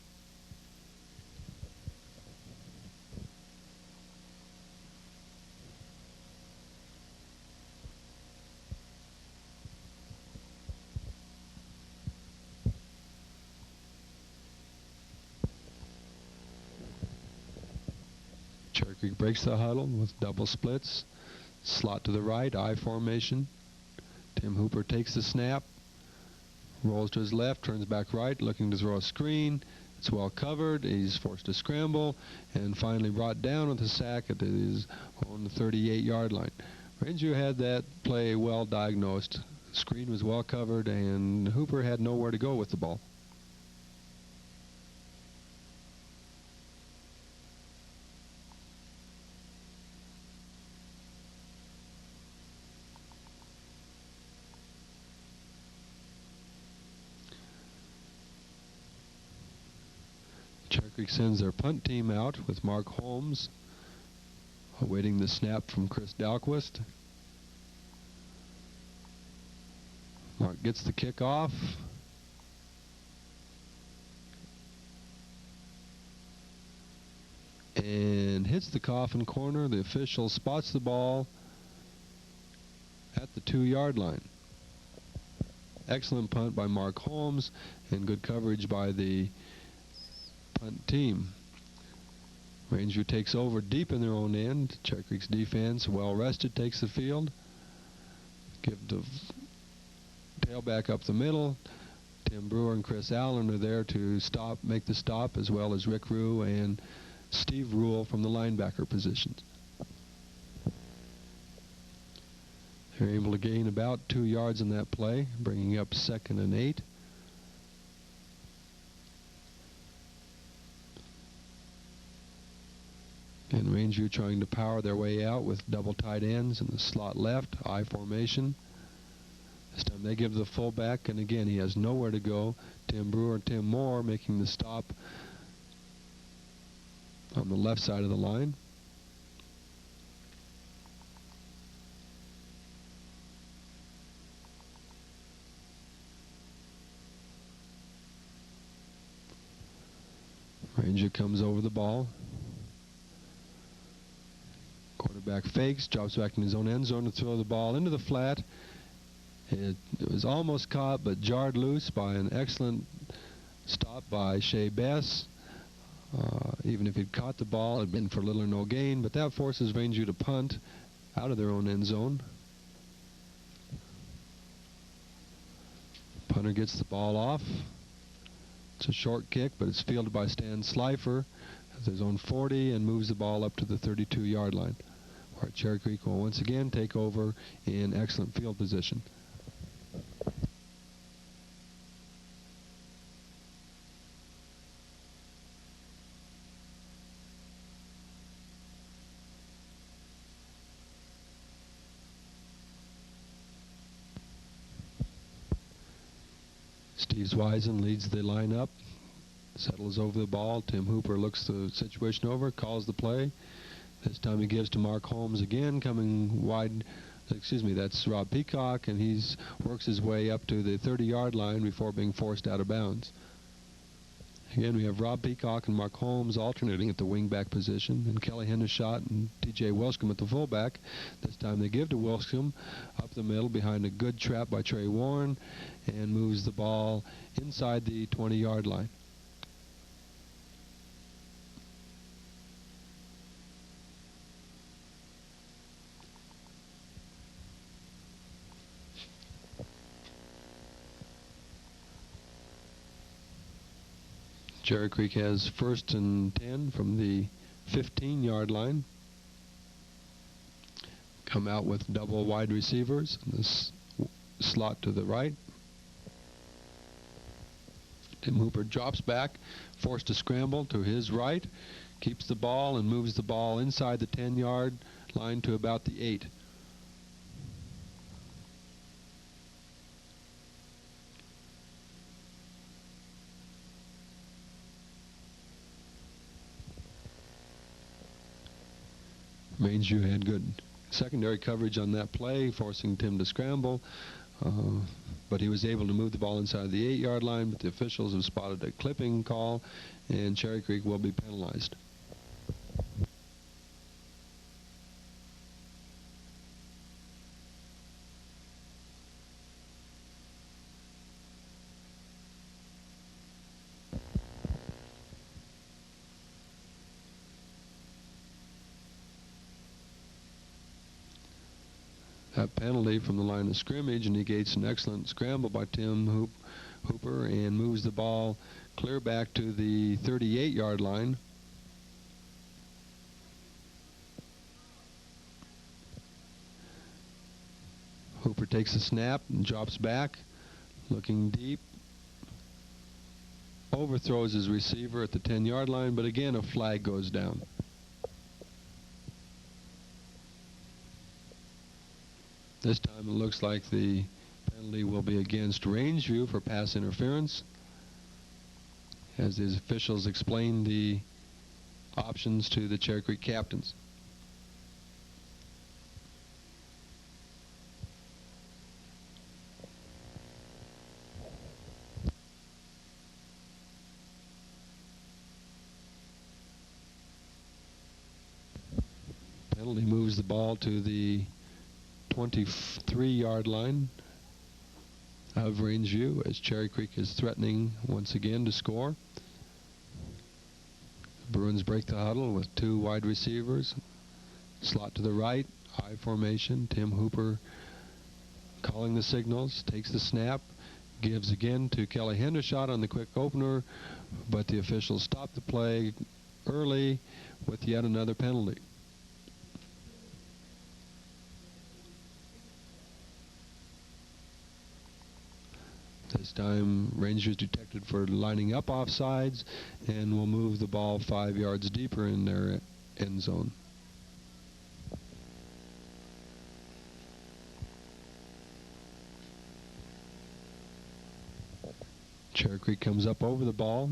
Cherry Creek breaks the huddle with double splits. Slot to the right, I formation. Tim Hooper takes the snap, rolls to his left, turns back right, looking to throw a screen. It's well covered. He's forced to scramble and finally brought down with a sack at his own 38-yard line. Rangeview had that play well diagnosed. The screen was well covered, and Hooper had nowhere to go with the ball. Cherry Creek sends their punt team out with Mark Holmes awaiting the snap from Chris Dalquist. Mark gets the kickoff. And hits the coffin corner. The official spots the ball at the 2-yard line. Excellent punt by Mark Holmes and good coverage by the punt team. Rangeview takes over deep in their own end. Cherry Creek's defense, well rested, takes the field. Give the tailback up the middle. Tim Brewer and Chris Allen are there to make the stop, as well as Rick Rue and Steve Rule from the linebacker positions. They're able to gain about 2 yards in that play, bringing up 2nd and 8. And Rangeview trying to power their way out with double tight ends in the slot left, I formation. This time they give the fullback, and again he has nowhere to go. Tim Brewer and Tim Moore making the stop on the left side of the line. Rangeview comes over the ball. Quarterback fakes, drops back in his own end zone to throw the ball into the flat. It was almost caught, but jarred loose by an excellent stop by Shea Bess. Even if he'd caught the ball, it had been for little or no gain, but that forces Rangeview to punt out of their own end zone. Punter gets the ball off. It's a short kick, but it's fielded by Stan Slifer at his own 40 and moves the ball up to the 32-yard line, where Cherry Creek will once again take over in excellent field position. Steve Zweisen leads the lineup, settles over the ball. Tim Hooper looks the situation over, calls the play. This time he gives to Mark Holmes again, coming wide. Excuse me, that's Rob Peacock, and he works his way up to the 30-yard line before being forced out of bounds. Again, we have Rob Peacock and Mark Holmes alternating at the wingback position, and Kelly Hendershot and T.J. Wilscombe at the fullback. This time they give to Wilscombe up the middle behind a good trap by Trey Warren, and moves the ball inside the 20-yard line. Cherry Creek has 1st and 10 from the 15-yard line. Come out with double wide receivers in this slot to the right. Tim Hooper drops back, forced to scramble to his right, keeps the ball and moves the ball inside the 10-yard line to about the 8. Rangeview had good secondary coverage on that play, forcing Tim to scramble, but he was able to move the ball inside the 8-yard line, but the officials have spotted a clipping call, and Cherry Creek will be penalized. That penalty from the line of scrimmage negates an excellent scramble by Tim Hooper and moves the ball clear back to the 38-yard line. Hooper takes a snap and drops back, looking deep. Overthrows his receiver at the 10-yard line, but again a flag goes down. This time it looks like the penalty will be against Rangeview for pass interference, as the officials explain the options to the Cherry Creek captains. Penalty moves the ball to the 23-yard line of Rangeview as Cherry Creek is threatening once again to score. The Bruins break the huddle with 2 wide receivers. Slot to the right, I formation. Tim Hooper calling the signals, takes the snap, gives again to Kelly Hendershot on the quick opener, but the officials stop the play early with yet another penalty. This time, Rangeview is detected for lining up offsides and will move the ball 5 yards deeper in their end zone. Cherry Creek comes up over the ball.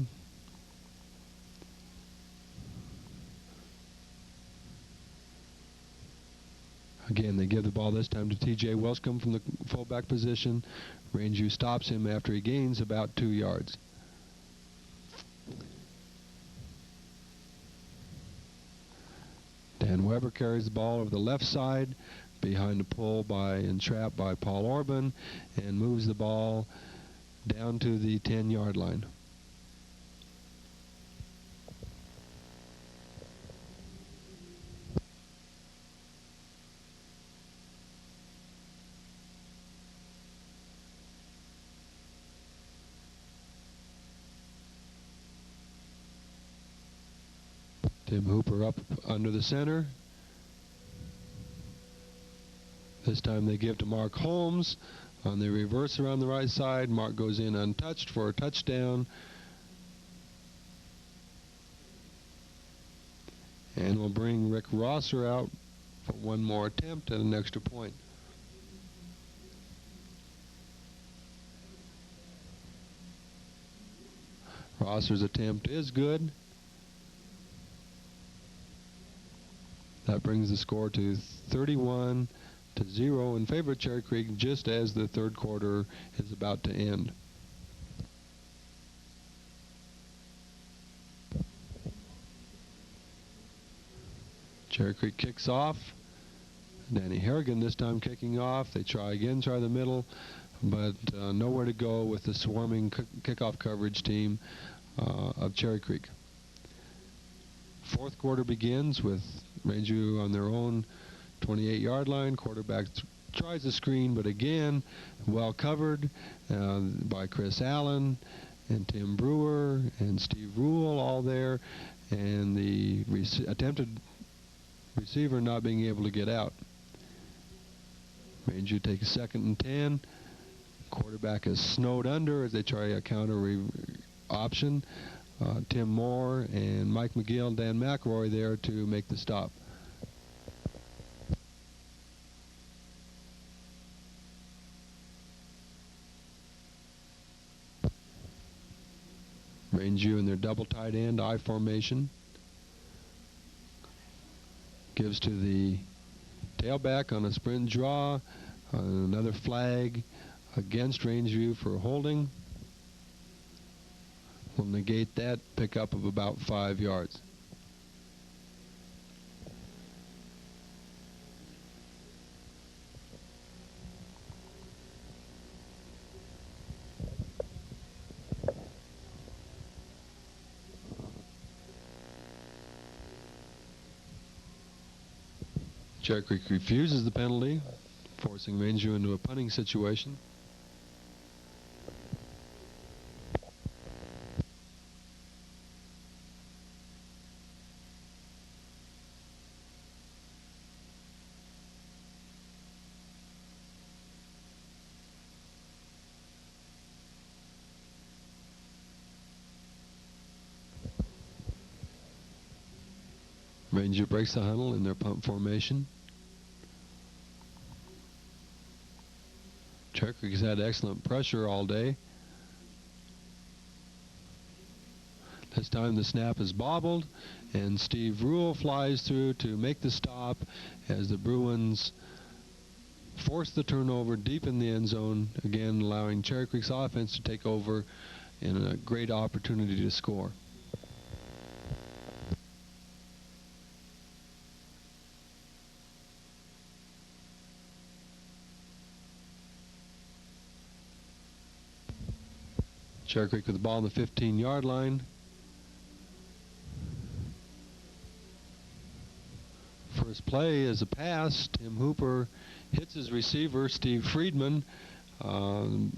Again, they give the ball this time to T.J. Wilscombe from the fullback position. Rangeview stops him after he gains about 2 yards. And Weber carries the ball over the left side behind a pull and trap by Paul Orban, and moves the ball down to the 10-yard line. Tim Hooper up under the center. This time they give to Mark Holmes. On the reverse around the right side, Mark goes in untouched for a touchdown. And we'll bring Rick Rosser out for one more attempt at an extra point. Rosser's attempt is good. That brings the score to 31-0 in favor of Cherry Creek, just as the third quarter is about to end. Cherry Creek kicks off. Danny Harrigan this time kicking off. They try again, try the middle, but nowhere to go with the swarming kickoff coverage team of Cherry Creek. Fourth quarter begins with Rangeview on their own 28-yard line. Quarterback tries the screen, but again, well covered by Chris Allen and Tim Brewer and Steve Rule, all there, and the attempted receiver not being able to get out. Rangeview takes 2nd and 10. Quarterback is snowed under as they try a counter option. Tim Moore and Mike McGill, Dan McElroy there to make the stop. Rangeview in their double tight end I formation. Gives to the tailback on a sprint draw. Another flag against Rangeview for holding. Will negate that pickup of about 5 yards. Cherry Creek refuses the penalty, forcing Rangeview into a punting situation. Rangeview breaks the huddle in their punt formation. Cherry Creek has had excellent pressure all day. This time the snap is bobbled, and Steve Rule flies through to make the stop as the Bruins force the turnover deep in the end zone, again allowing Cherry Creek's offense to take over in a great opportunity to score. Cherry Creek with the ball on the 15-yard line. First play is a pass. Tim Hooper hits his receiver, Steve Friedman,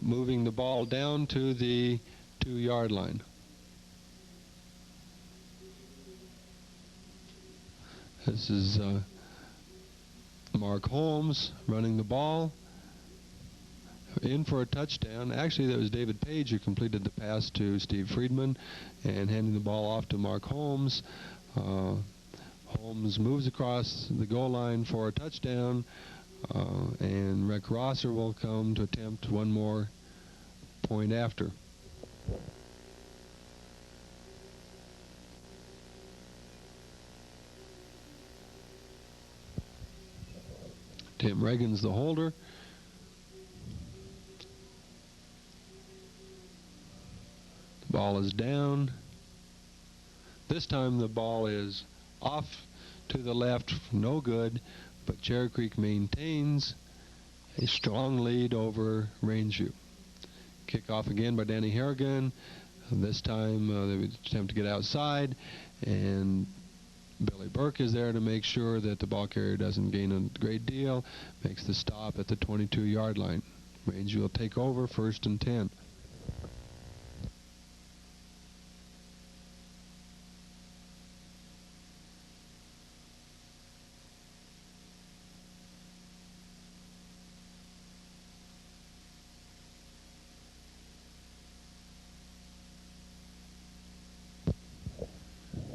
moving the ball down to the 2-yard line. This is Mark Holmes running the ball. In for a touchdown. Actually, that was David Page who completed the pass to Steve Friedman and handing the ball off to Mark Holmes. Holmes moves across the goal line for a touchdown, and Rick Rosser will come to attempt one more point after. Tim Reagan's the holder. Ball is down. This time the ball is off to the left, no good, but Cherry Creek maintains a strong lead over Rangeview. Kickoff again by Danny Harrigan. This time they would attempt to get outside, and Billy Burke is there to make sure that the ball carrier doesn't gain a great deal. Makes the stop at the 22-yard line. Rangeview will take over, 1st and 10.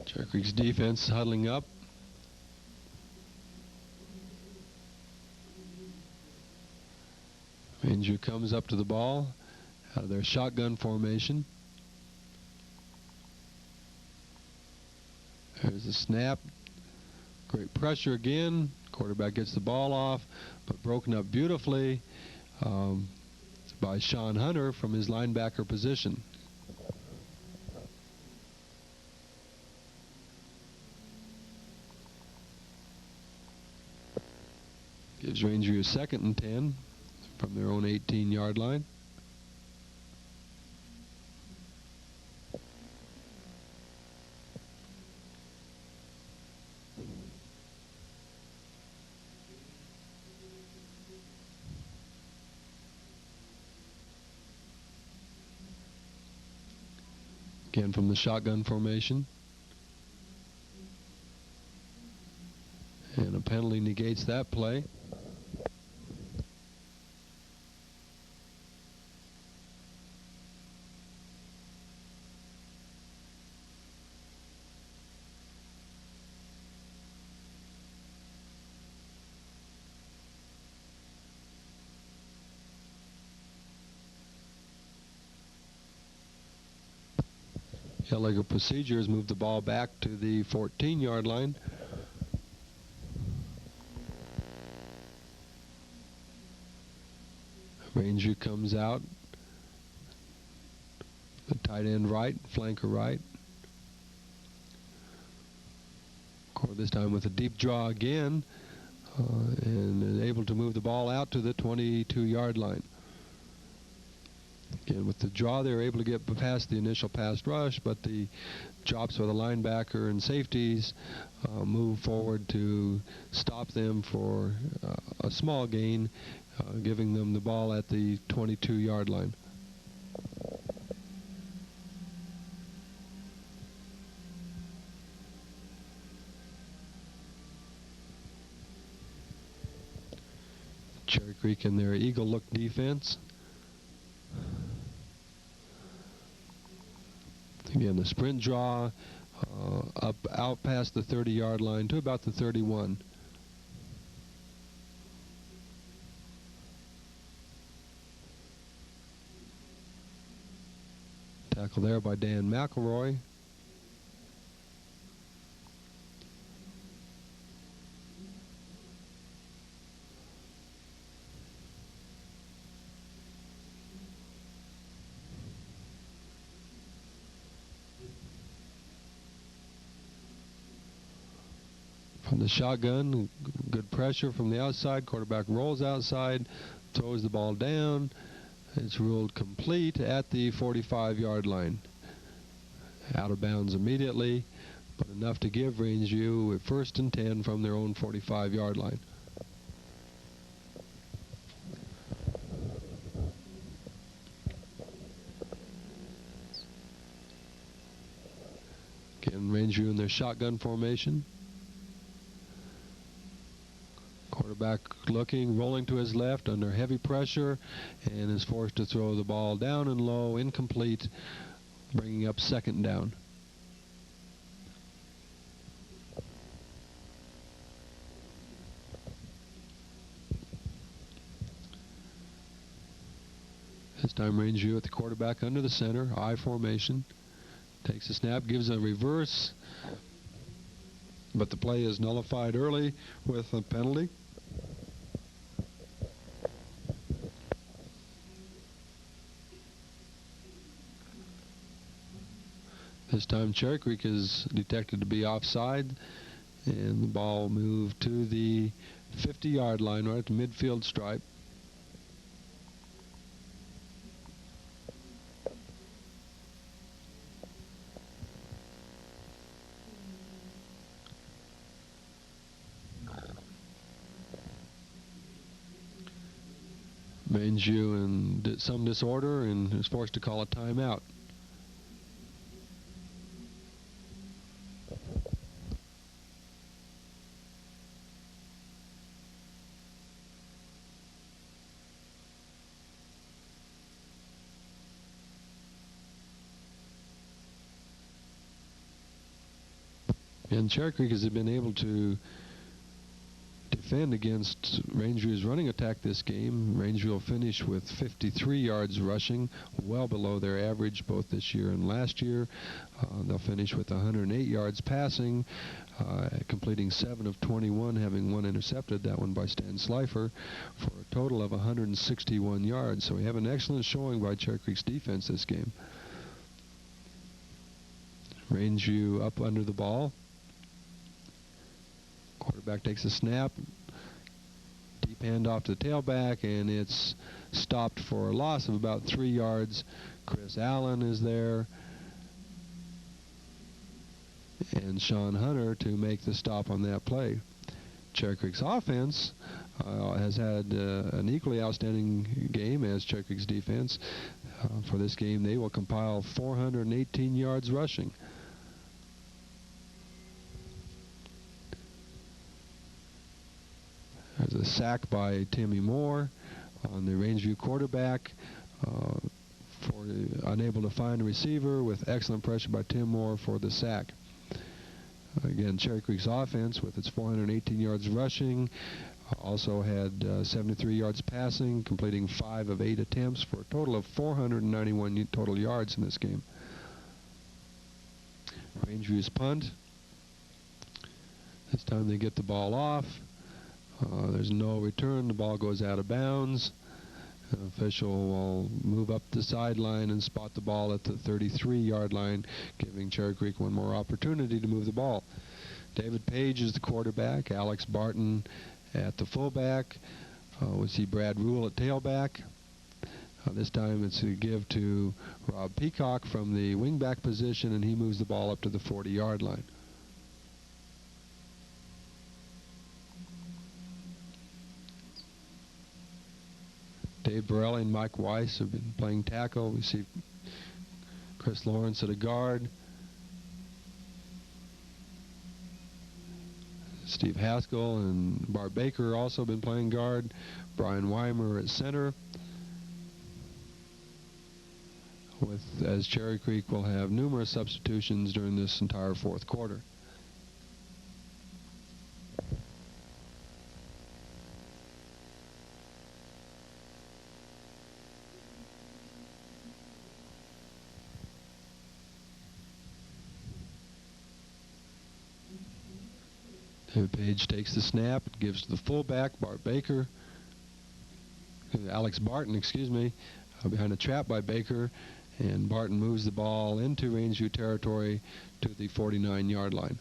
Cherry Creek's defense huddling up. Rangeview comes up to the ball out of their shotgun formation. There's a snap. Great pressure again. Quarterback gets the ball off, but broken up beautifully by Sean Hunter from his linebacker position. Gives Rangeview 2nd and 10 from their own 18-yard line. Again from the shotgun formation. And a penalty negates that play. Illegal procedures move the ball back to the 14-yard line. Rangeview comes out. The tight end right, flanker right. This time with a deep draw again, and able to move the ball out to the 22-yard line. Again, with the draw, they were able to get past the initial pass rush, but the drops by the linebacker and safeties move forward to stop them for a small gain, giving them the ball at the 22-yard line. Cherry Creek in their eagle look defense. Again, the sprint draw out past the 30-yard line to about the 31. Tackle there by Dan McElroy. From the shotgun, good pressure from the outside. Quarterback rolls outside, throws the ball down. It's ruled complete at the 45-yard line. Out of bounds immediately, but enough to give Rangeview a 1st and 10 from their own 45-yard line. Again, Rangeview in their shotgun formation. Quarterback looking, rolling to his left under heavy pressure, and is forced to throw the ball down and low, incomplete, bringing up 2nd down. This time Rangeview at the quarterback under the center, I formation. Takes a snap, gives a reverse, but the play is nullified early with a penalty. This time Cherry Creek is detected to be offside, And the ball moved to the 50-yard line, right at the midfield stripe. Rangeview in some disorder and is forced to call a timeout. And Cherry Creek has been able to defend against Rangeview's running attack this game. Rangeview will finish with 53 yards rushing, well below their average both this year and last year. They'll finish with 108 yards passing, completing 7 of 21, having 1 intercepted, that one by Stan Slifer, for a total of 161 yards. So we have an excellent showing by Cherry Creek's defense this game. Rangeview up under the ball. Quarterback takes a snap, deep handoff to the tailback, and it's stopped for a loss of about 3 yards. Chris Allen is there, and Sean Hunter to make the stop on that play. Cherry Creek's offense has had an equally outstanding game as Cherry Creek's defense. For this game, they will compile 418 yards rushing. There's a sack by Timmy Moore on the Rangeview quarterback, unable to find a receiver, with excellent pressure by Tim Moore for the sack. Again, Cherry Creek's offense, with its 418 yards rushing, also had 73 yards passing, completing 5 of 8 attempts for a total of 491 total yards in this game. Rangeview's punt. This time they get the ball off. There's no return. The ball goes out of bounds. An official will move up the sideline and spot the ball at the 33-yard line, giving Cherry Creek one more opportunity to move the ball. David Page is the quarterback. Alex Barton at the fullback. We see Brad Rule at tailback. This time it's a give to Rob Peacock from the wingback position, and he moves the ball up to the 40-yard line. Dave Borelli and Mike Weiss have been playing tackle. We see Chris Lawrence at a guard. Steve Haskell and Bart Baker also been playing guard. Brian Weimer at center. As Cherry Creek will have numerous substitutions during this entire fourth quarter. David Page takes the snap, gives to the fullback, Bart Baker. Alex Barton, excuse me, behind a trap by Baker, and Barton moves the ball into Rangeview territory to the 49-yard line.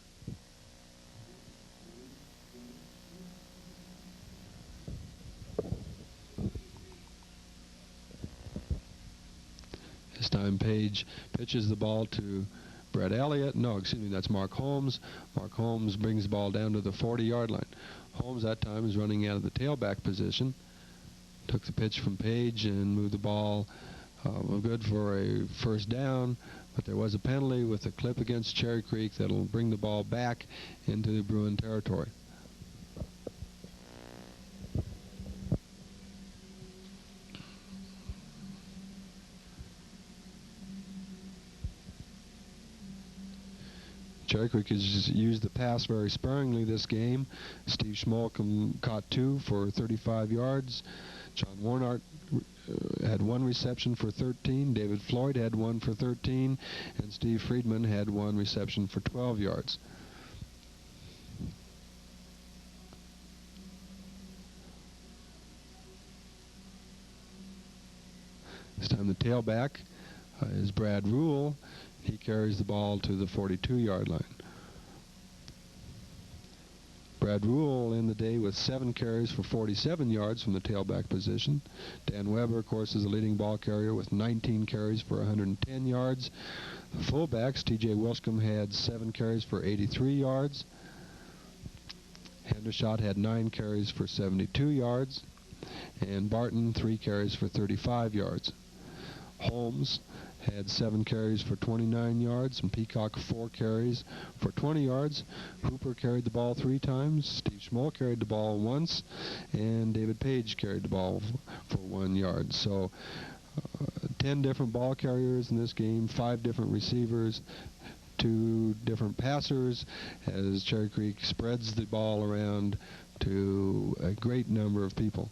This time Page pitches the ball to Brett Elliott. No, excuse me, that's Mark Holmes. Mark Holmes brings the ball down to the 40-yard line. Holmes that time is running out of the tailback position. Took the pitch from Page and moved the ball good for a first down, but there was a penalty with a clip against Cherry Creek that'll bring the ball back into the Bruin territory. Cherry Creek has used the pass very sparingly this game. Steve Schmolkum caught 2 for 35 yards. John Warnart had 1 reception for 13. David Floyd had 1 for 13. And Steve Friedman had 1 reception for 12 yards. This time the tailback is Brad Rule. He carries the ball to the 42-yard line. Brad Rule in the day with 7 carries for 47 yards from the tailback position. Dan Weber, of course, is the leading ball carrier with 19 carries for 110 yards. The fullbacks, T.J. Wilscombe had 7 carries for 83 yards. Hendershot had 9 carries for 72 yards. And Barton, 3 carries for 35 yards. Holmes had 7 carries for 29 yards, and Peacock 4 carries for 20 yards. Hooper carried the ball 3 times. Steve Schmoll carried the ball once, and David Page carried the ball for 1 yard. So 10 different ball carriers in this game, 5 different receivers, 2 different passers, as Cherry Creek spreads the ball around to a great number of people.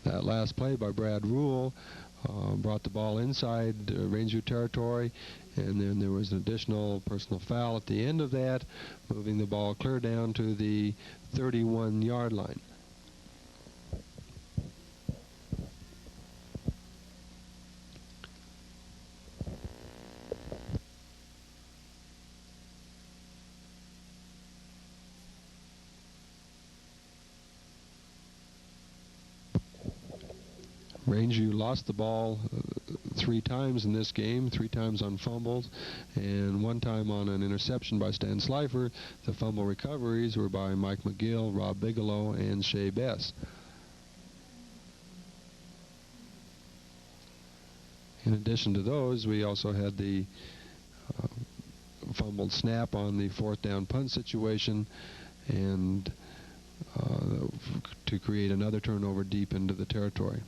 That last play by Brad Rule brought the ball inside Rangeview territory, and then there was an additional personal foul at the end of that, moving the ball clear down to the 31-yard line. Rangeview lost the ball 3 times in this game, 3 times on fumbles, and 1 time on an interception by Stan Slifer. The fumble recoveries were by Mike McGill, Rob Bigelow, and Shea Bess. In addition to those, we also had the fumbled snap on the 4th down punt situation, and to create another turnover deep into the territory.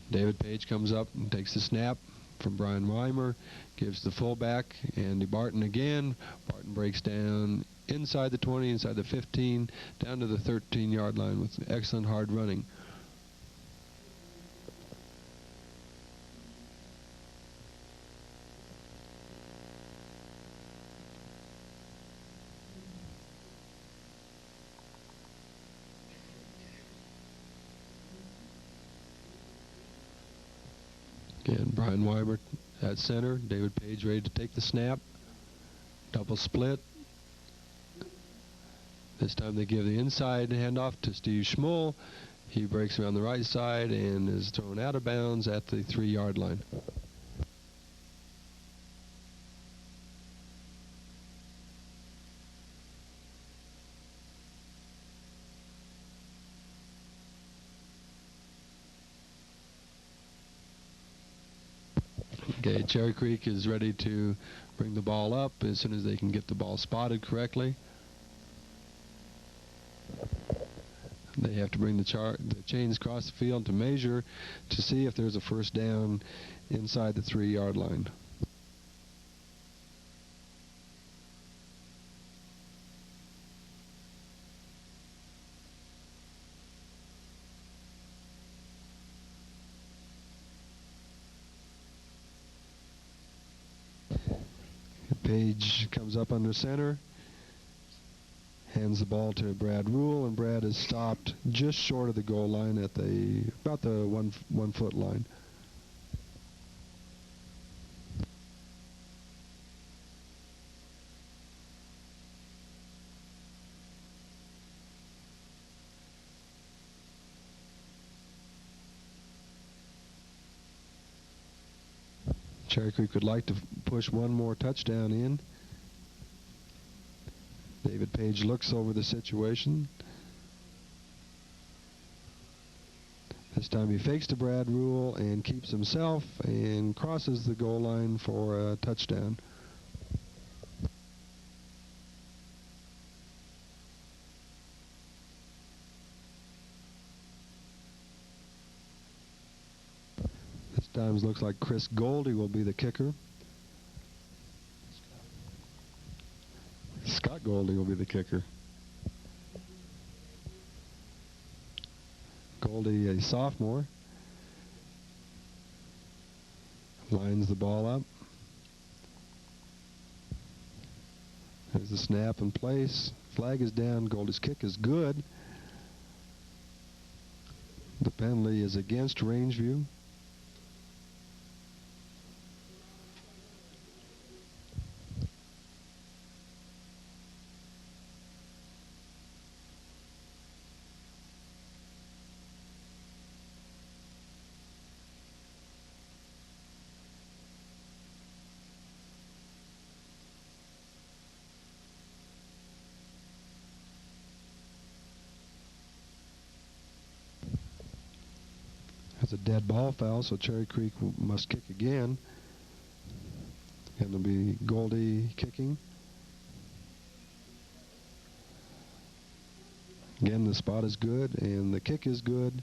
David Page comes up and takes the snap from Brian Weimer, gives the fullback, Andy Barton again. Barton breaks down inside the 20, inside the 15, down to the 13-yard line with excellent hard running. Again, Brian Weimer at center, David Page ready to take the snap. Double split. This time they give the inside handoff to Steve Schmoll. He breaks around the right side and is thrown out of bounds at the 3-yard line. Okay, Cherry Creek is ready to bring the ball up as soon as they can get the ball spotted correctly. They have to bring the chains across the field to measure to see if there's a first down inside the 3-yard line. Page comes up under center, hands the ball to Brad Rule, and Brad is stopped just short of the goal line at about the one foot line. Cherry Creek would like to push one more touchdown in. David Page looks over the situation. This time he fakes to Brad Rule and keeps himself and crosses the goal line for a touchdown. This time it looks like Chris Goldie will be the kicker. Scott Goldie will be the kicker. Goldie, a sophomore, lines the ball up. There's the snap in place, flag is down. Goldie's kick is good. The penalty is against Rangeview. It's a dead ball foul, so Cherry Creek must kick again. And it'll be Goldie kicking. Again, the spot is good, and the kick is good.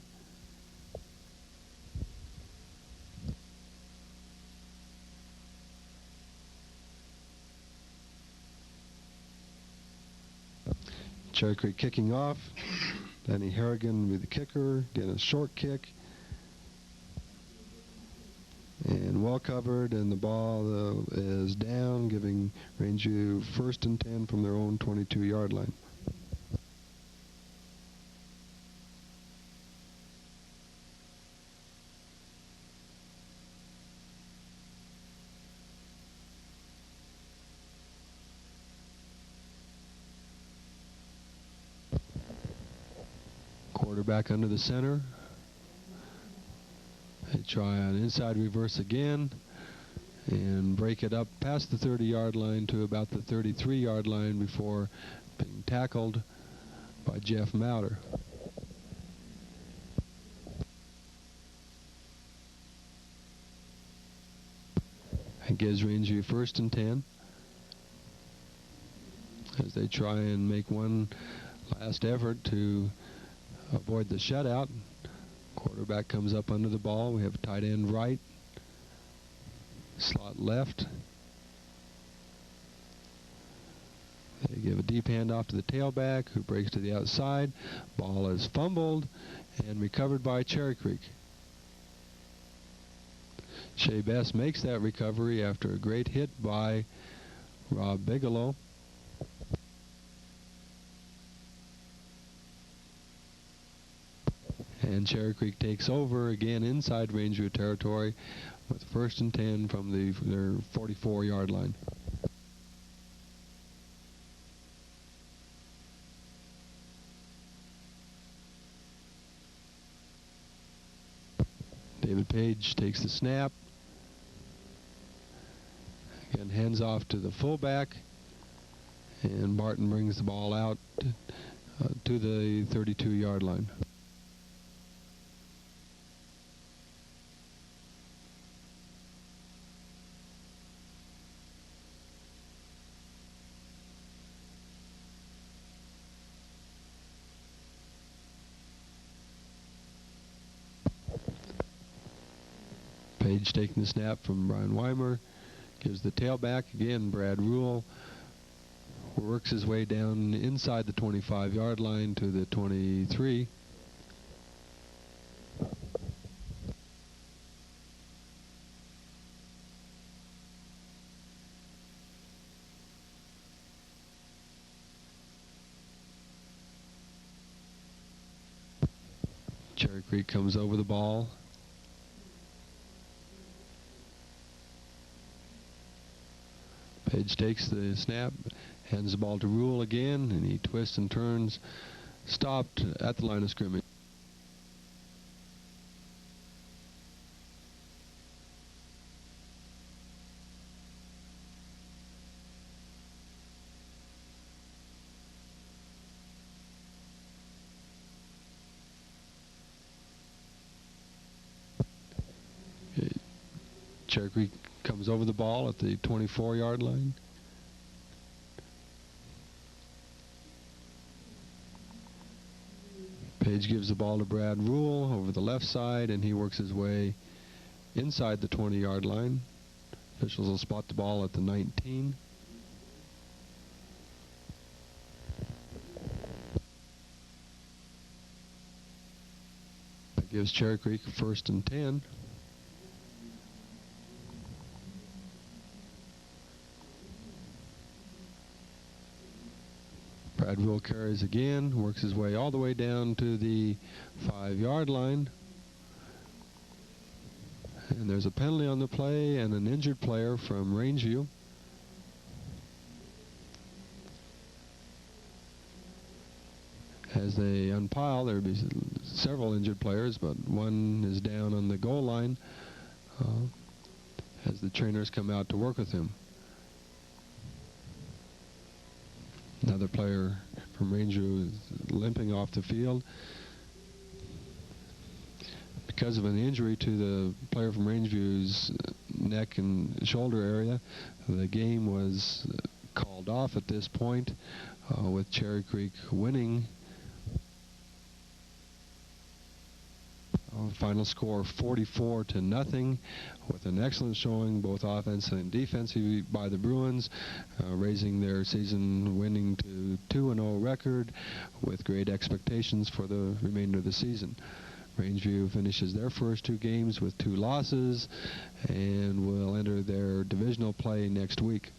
Cherry Creek kicking off. Danny Harrigan will be the kicker. Again, a short kick. And well covered, and the ball is down, giving Rangeview 1st and 10 from their own 22-yard line. Quarterback under the center. They try an inside reverse again and break it up past the 30-yard line to about the 33-yard line before being tackled by Jeff Mouter. It gives Rangeview 1st and 10 as they try and make one last effort to avoid the shutout. Quarterback comes up under the ball. We have tight end right, slot left. They give a deep handoff to the tailback, who breaks to the outside. Ball is fumbled and recovered by Cherry Creek. Shea Best makes that recovery after a great hit by Rob Bigelow. And Cherry Creek takes over again inside Rangeview territory with 1st and 10 from their 44-yard line. David Page takes the snap. Again, hands off to the fullback. And Barton brings the ball out to the 32-yard line. Page taking the snap from Brian Weimer, gives the tailback again. Brad Rule works his way down inside the 25-yard line to the 23. Cherry Creek comes over the ball. Page takes the snap, hands the ball to Rule again, and he twists and turns, stopped at the line of scrimmage. Cherry Creek comes over the ball at the 24-yard line. Page gives the ball to Brad Rule over the left side, and he works his way inside the 20-yard line. Officials will spot the ball at the 19. That gives Cherry Creek 1st and 10. Brad Side rule carries again, works his way all the way down to the 5-yard line. And there's a penalty on the play and an injured player from Rangeview. As they unpile, there will be several injured players, but one is down on the goal line as the trainers come out to work with him. Another player from Rangeview is limping off the field. Because of an injury to the player from Rangeview's neck and shoulder area, the game was called off at this point, with Cherry Creek winning. Final score 44-0, with an excellent showing both offensively and defensively by the Bruins, raising their season winning to 2-0 record with great expectations for the remainder of the season. Rangeview finishes their first 2 games with 2 losses and will enter their divisional play next week.